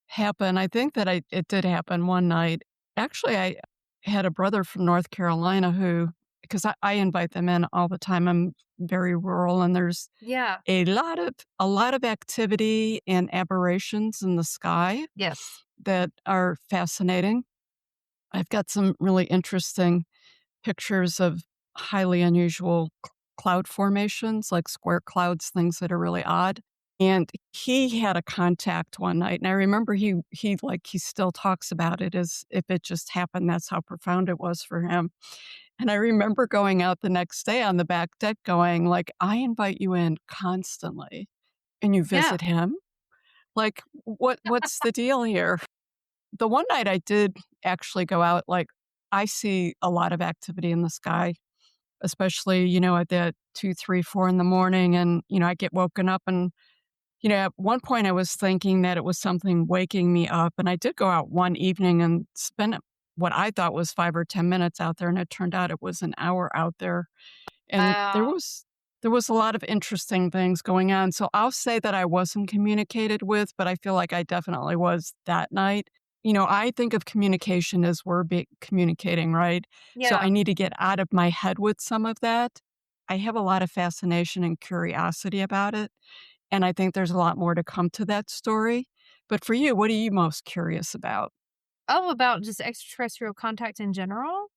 happen. I think that it did happen one night. Actually, I had a brother from North Carolina who, because I invite them in all the time. I'm very rural, and there's Yeah. a lot of activity and aberrations in the sky Yes. that are fascinating. I've got some really interesting pictures of highly unusual cloud formations, like square clouds, things that are really odd. And he had a contact one night, and I remember he still talks about it as if it just happened. That's how profound it was for him. And I remember going out the next day on the back deck going like, "I invite you in constantly, and you Yeah. visit him? Like, what's the deal here?" The one night I did actually go out, like, I see a lot of activity in the sky, especially, at that 2, 3, 4 in the morning, and, I get woken up and, at one point I was thinking that it was something waking me up, and I did go out one evening and spend what I thought was 5 or 10 minutes out there, and it turned out it was an hour out there, and there Wow. was there was a lot of interesting things going on, so I'll say that I wasn't communicated with, but I feel like I definitely was that night. I think of communication as we're communicating, right? So I Yeah. need to get out of my head with some of that. I have a lot of fascination and curiosity about it, and I think there's a lot more to come to that story. But for you, what are you most curious about? Oh, about just extraterrestrial contact in general?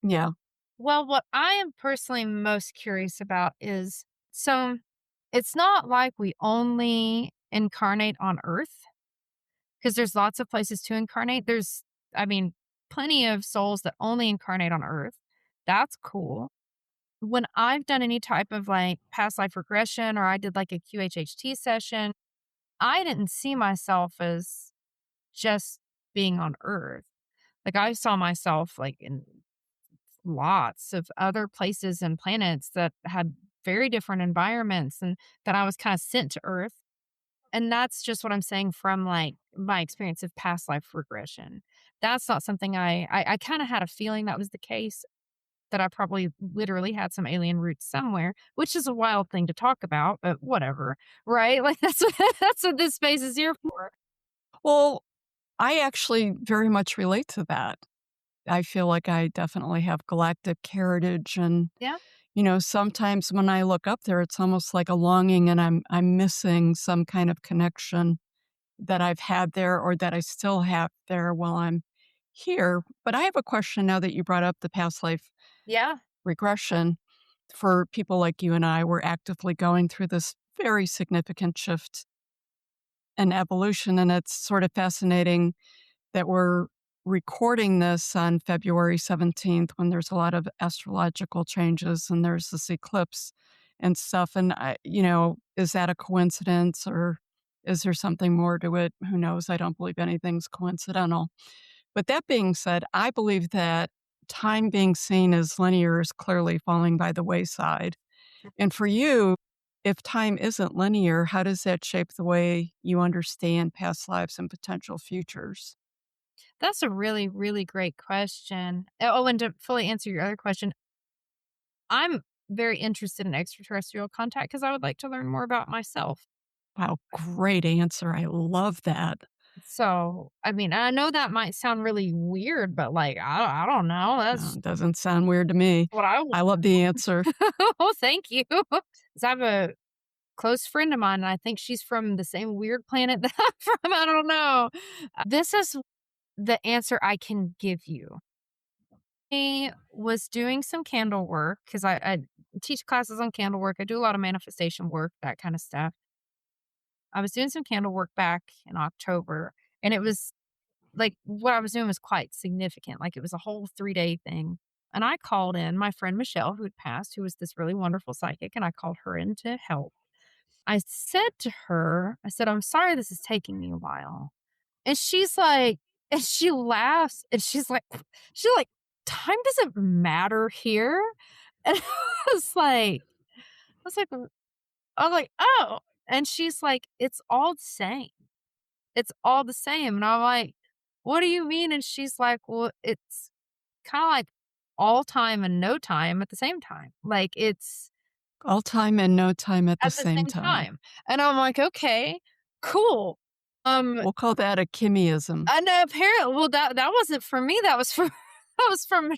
Yeah. Well, what I am personally most curious about is so it's not like we only incarnate on Earth because there's lots of places to incarnate. I mean, plenty of souls that only incarnate on Earth. That's cool. When I've done any type of like past life regression or I did like a QHHT session, I didn't see myself as just being on Earth. Like I saw myself like in lots of other places and planets that had very different environments and that I was kind of sent to Earth. And that's just what I'm saying from like my experience of past life regression. That's not something I kind of had a feeling that was the case, that I probably literally had some alien roots somewhere, which is a wild thing to talk about, but whatever, right? Like that's what, that's what this space is here for. Well, I actually very much relate to that. I feel like I definitely have galactic heritage and, Yeah. sometimes when I look up there, it's almost like a longing and I'm missing some kind of connection that I've had there or that I still have there while I'm here. But I have a question now that you brought up the past life Yeah. regression. For people like you and I, we're actively going through this very significant shift in evolution, and it's sort of fascinating that we're recording this on February 17th when there's a lot of astrological changes and there's this eclipse and stuff. And is that a coincidence or is there something more to it? Who knows? I don't believe anything's coincidental. But that being said, I believe that time being seen as linear is clearly falling by the wayside. And for you, if time isn't linear, how does that shape the way you understand past lives and potential futures? That's a really, really great question. Oh, and to fully answer your other question, I'm very interested in extraterrestrial contact because I would like to learn more about myself. Wow, great answer. I love that. So, I mean, I know that might sound really weird, but like, I don't know. That's It doesn't sound weird to me. what I want. I love the answer. Oh, thank you. 'Cause I have a close friend of mine, and I think she's from the same weird planet that I'm from. I don't know. This is the answer I can give you. I was doing some candle work because I teach classes on candle work. I do a lot of manifestation work, that kind of stuff. I was doing some candle work back in October, and it was like what I was doing was quite significant. Like it was a whole 3-day thing. And I called in my friend Michelle, who had passed, who was this really wonderful psychic, and I called her in to help. I said to her, I said, I'm sorry this is taking me a while. And she's like, and she laughs and she's like, time doesn't matter here. And I was like, oh. And she's like, it's all the same. It's all the same. And I'm like, what do you mean? And she's like, well, it's kind of like all time and no time at the same time. Like it's All time and no time at the at the same same time. time. And I'm like, okay, cool. Um, We'll call that a Kimmieism. I know apparently, well, that wasn't for me. That was for, that was from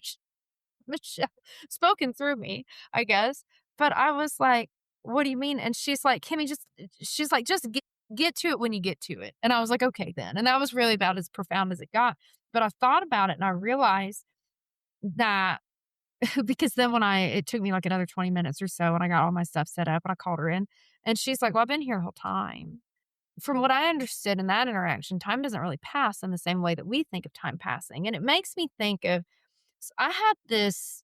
Michelle, spoken through me, I guess. But I was like, what do you mean? And she's like, Kimmy, she's like, just get to it when you get to it. And I was like, okay, then. And that was really about as profound as it got. But I thought about it and I realized that because then it took me like another 20 minutes or so and I got all my stuff set up and I called her in and she's like, well, I've been here the whole time. From what I understood in that interaction, time doesn't really pass in the same way that we think of time passing. And it makes me think of, I had this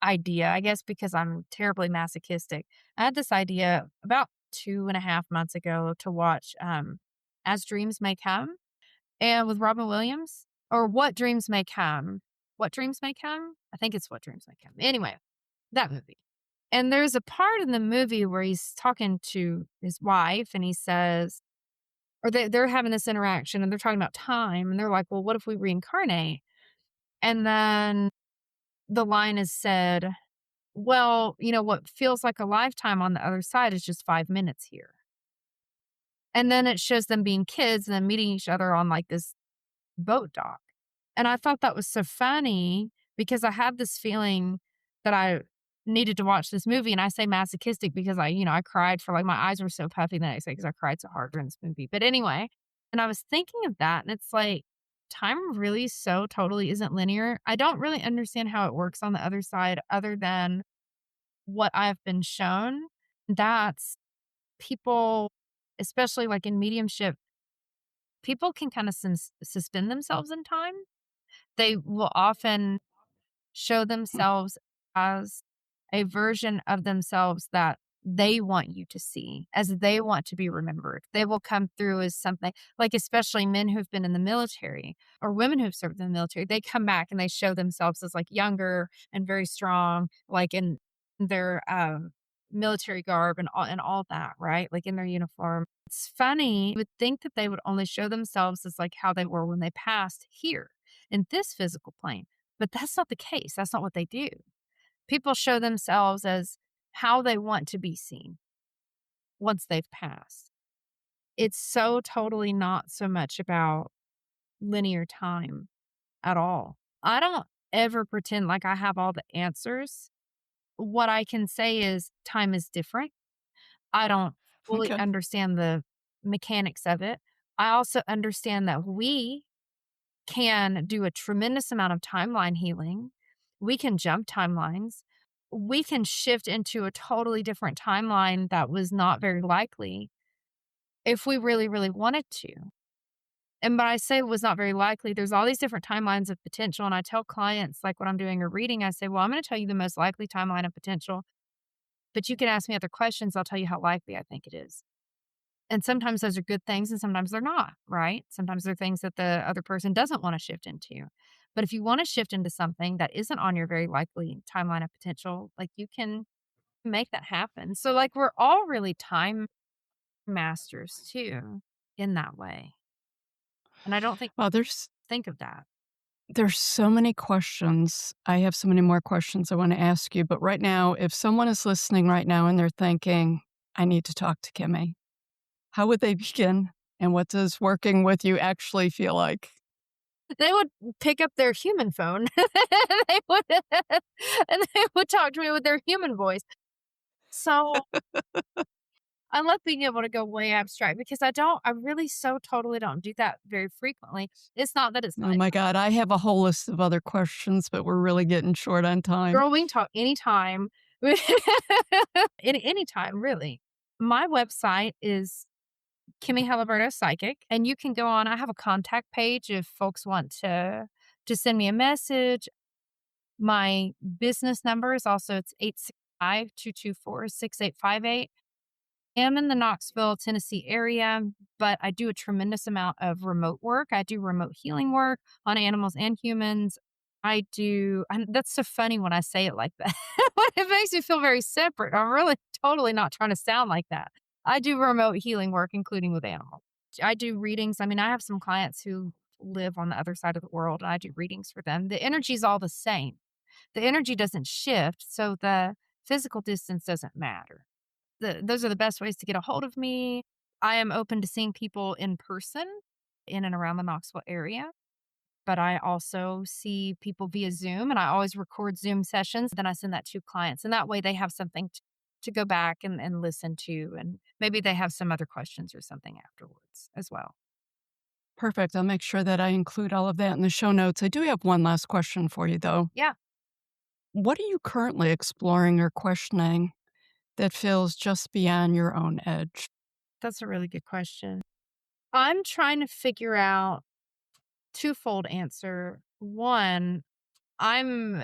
idea, I guess because I'm terribly masochistic. I had this idea about 2.5 months ago to watch As Dreams May Come and with Robin Williams or What Dreams May Come. What Dreams May Come? I think it's What Dreams May Come. Anyway, that movie. And there's a part in the movie where he's talking to his wife and he says, or they're having this interaction and they're talking about time and they're like, well, what if we reincarnate? And then the line is said, well, what feels like a lifetime on the other side is just 5 minutes here. And then it shows them being kids and then meeting each other on like this boat dock. And I thought that was so funny because I had this feeling that I needed to watch this movie. And I say masochistic because I cried for like my eyes were so puffy the next day because I cried so hard during this movie. But anyway, and I was thinking of that and it's like time really so totally isn't linear. I don't really understand how it works on the other side other than what I've been shown. That's people, especially like in mediumship, people can kind of suspend themselves in time. They will often show themselves as a version of themselves that they want you to see, as they want to be remembered. They will come through as something like, especially men who've been in the military or women who've served in the military, they come back and they show themselves as like younger and very strong, like in their military garb and all that, right? Like in their uniform. It's funny. You would think that they would only show themselves as like how they were when they passed here in this physical plane. But that's not the case. That's not what they do. People show themselves as how they want to be seen once they've passed. It's so totally not so much about linear time at all. I don't ever pretend like I have all the answers. What I can say is time is different. I don't fully Okay. understand the mechanics of it. I also understand that we can do a tremendous amount of timeline healing. We can jump timelines. We can shift into a totally different timeline that was not very likely if we really, really wanted to. And but I say it was not very likely, there's all these different timelines of potential. And I tell clients, like when I'm doing a reading, I say, well, I'm going to tell you the most likely timeline of potential, but you can ask me other questions. I'll tell you how likely I think it is. And sometimes those are good things and sometimes they're not, right? Sometimes they're things that the other person doesn't want to shift into. But if you want to shift into something that isn't on your very likely timeline of potential, like you can make that happen. So, like, we're all really time masters too in that way. And I don't think Well, think of that. there's so many questions. I have so many more questions I want to ask you, but right now, if someone is listening right now and they're thinking, I need to talk to Kimmie, how would they begin? And what does working with you actually feel like? They would pick up their human phone. They would and they would talk to me with their human voice. So, I love being able to go way abstract because I really so totally don't do that very frequently. It's not that it's not Oh my God, I have a whole list of other questions, but we're really getting short on time. girl, we can talk anytime. Anytime, really. My website is Kimmie Haliburda Psychic, and you can go on. I have a contact page if folks want to send me a message. My business number is also it's 865-224-6858. Am in the Knoxville, Tennessee area, but I do a tremendous amount of remote work. I do remote healing work on animals and humans. And that's so funny when I say it like that. It makes me feel very separate. I'm really totally not trying to sound like that. I do remote healing work, including with animals. I do readings. I mean, I have some clients who live on the other side of the world, and I do readings for them. The energy is all the same. The energy doesn't shift, so the physical distance doesn't matter. Those are the best ways to get a hold of me. I am open to seeing people in person in and around the Knoxville area, but I also see people via Zoom, and I always record Zoom sessions. Then I send that to clients, and that way they have something to go back and listen to, and maybe they have some other questions or something afterwards as well. Perfect. I'll make sure that I include all of that in the show notes. I do have one last question for you, though. Yeah, What are you currently exploring or questioning that feels just beyond your own edge? that's a really good question. I'm trying to figure out twofold answer. One, I'm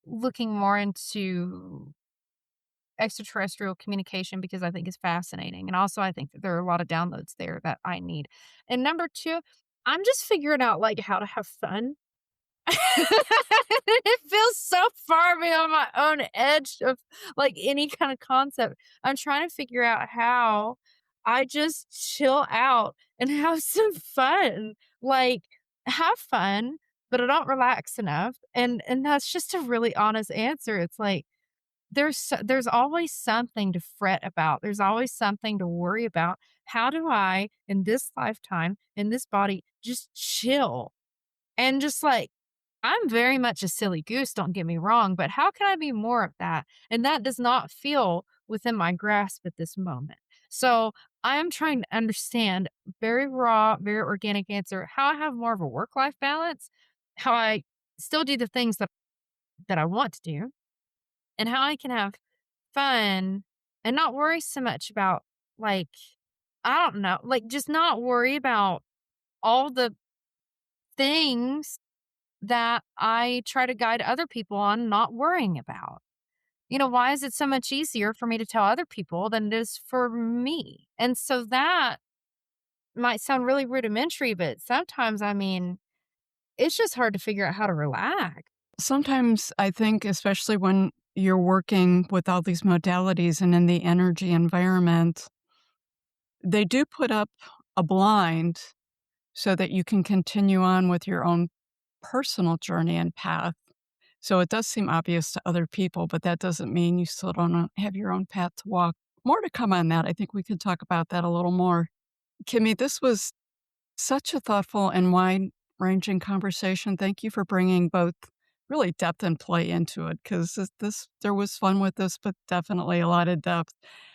looking more into extraterrestrial communication because I think it's fascinating. And also, I think that there are a lot of downloads there that I need. And number two, I'm just figuring out like how to have fun. It feels so far beyond my own edge of like any kind of concept. I'm trying to figure out how I just chill out and have some fun. Like have fun, but I don't relax enough. And that's just a really honest answer. It's like there's always something to fret about. There's always something to worry about. How do I in this lifetime, in this body, just chill and just like I'm very much a silly goose, don't get me wrong, but how can I be more of that? And that does not feel within my grasp at this moment. So I am trying to understand very raw, very organic answer, how I have more of a work-life balance, how I still do the things that I want to do, and how I can have fun and not worry so much about like, I don't know, like just not worry about all the things that I try to guide other people on not worrying about. Why is it so much easier for me to tell other people than it is for me? And so that might sound really rudimentary, but sometimes, I mean, it's just hard to figure out how to relax. Sometimes I think, especially when you're working with all these modalities and in the energy environment, they do put up a blind so that you can continue on with your own personal journey and path. So it does seem obvious to other people, but that doesn't mean you still don't have your own path to walk. More to come on that. I think we can talk about that a little more. Kimmie, this was Such a thoughtful and wide-ranging conversation. Thank you for bringing both really depth and play into it, because there was fun with this, but definitely a lot of depth.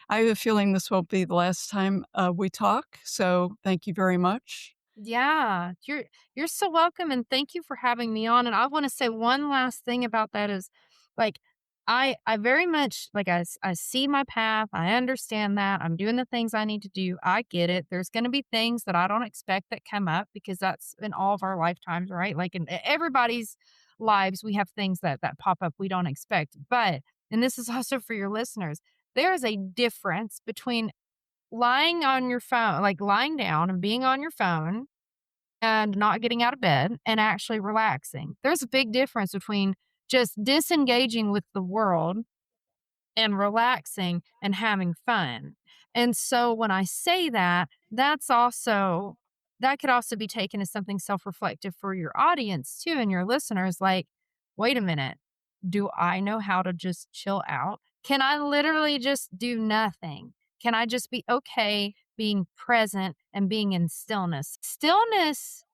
I have a feeling this won't be the last time we talk, so thank you very much. Yeah, you're so welcome, and thank you for having me on. And I want to say one last thing about that is, like, I very much like I see my path. I understand that I'm doing the things I need to do. I get it. There's going to be things that I don't expect that come up because that's in all of our lifetimes, right? Like in everybody's lives, we have things that pop up we don't expect. But and this is also for your listeners. There is a difference between lying on your phone, like lying down and being on your phone and not getting out of bed and actually relaxing. There's a big difference between just disengaging with the world and relaxing and having fun. And so when I say that, that could also be taken as something self-reflective for your audience too and your listeners like, wait a minute, do I know how to just chill out? Can I literally just do nothing? Can I just be okay being present and being in stillness? Stillness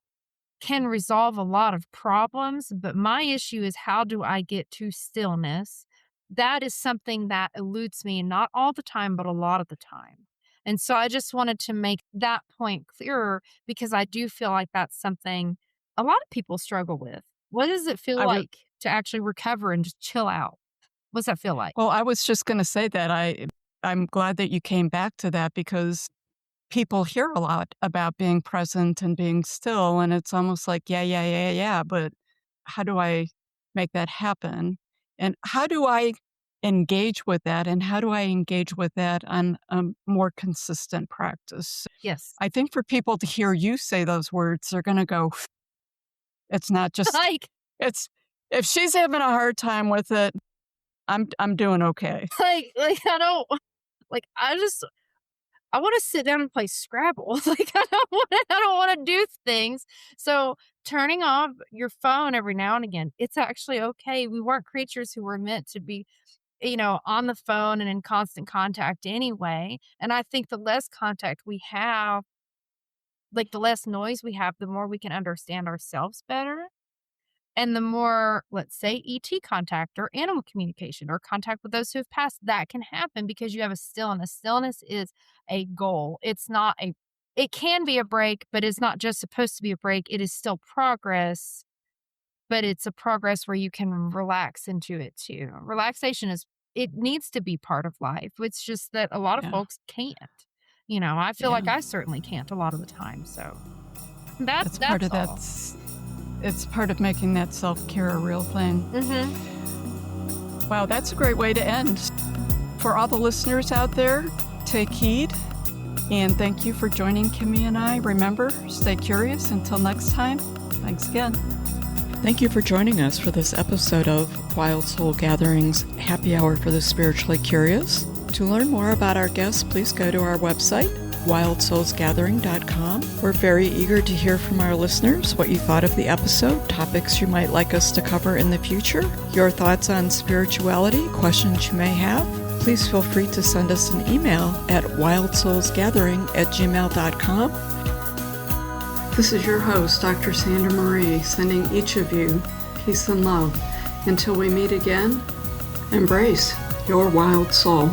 can resolve a lot of problems, but my issue is how do I get to stillness? That is something that eludes me, not all the time, but a lot of the time. And so I just wanted to make that point clearer because I do feel like that's something a lot of people struggle with. What does it feel I re- like to actually recover and just chill out? What's that feel like? well, I was just going to say that I'm glad that you came back to that, because people hear a lot about being present and being still, and it's almost like, yeah, but how do I make that happen? And how do I engage with that? And how do I engage with that on a more consistent practice? Yes. I think for people to hear you say those words, they're going to go, it's not just, Like, it's, if she's having a hard time with it, I'm doing okay. I don't, like, I want to sit down and play Scrabble. Like I don't want to do things. So turning off your phone every now and again, it's actually okay. We weren't creatures who were meant to be, on the phone and in constant contact anyway. And I think the less contact we have, like the less noise we have, the more we can understand ourselves better. And the more, let's say, ET contact or animal communication or contact with those who have passed, that can happen because you have a stillness. Stillness is a goal. It can be a break, but it's not just supposed to be a break. It is still progress, but it's a progress where you can relax into it too. It needs to be part of life. It's just that a lot of Yeah, folks can't. I feel like yeah. I certainly can't a lot of the time. So That's part that's of that. all. It's part of making that self-care a real thing. Wow, that's a great way to end. For all the listeners out there, take heed, and thank you for joining Kimmie and I. Remember, stay curious. Until next time, thanks again. Thank you for joining us for this episode of Wild Soul Gatherings Happy Hour for the Spiritually Curious. To learn more about our guests, please go to our website, wildsoulsgathering.com. We're very eager to hear from our listeners what you thought of the episode, topics you might like us to cover in the future, your thoughts on spirituality, questions you may have. Please feel free to send us an email at wildsoulsgathering@gmail.com. This is your host, Dr. Sandra Marie, sending each of you peace and love. Until we meet again, embrace your wild soul.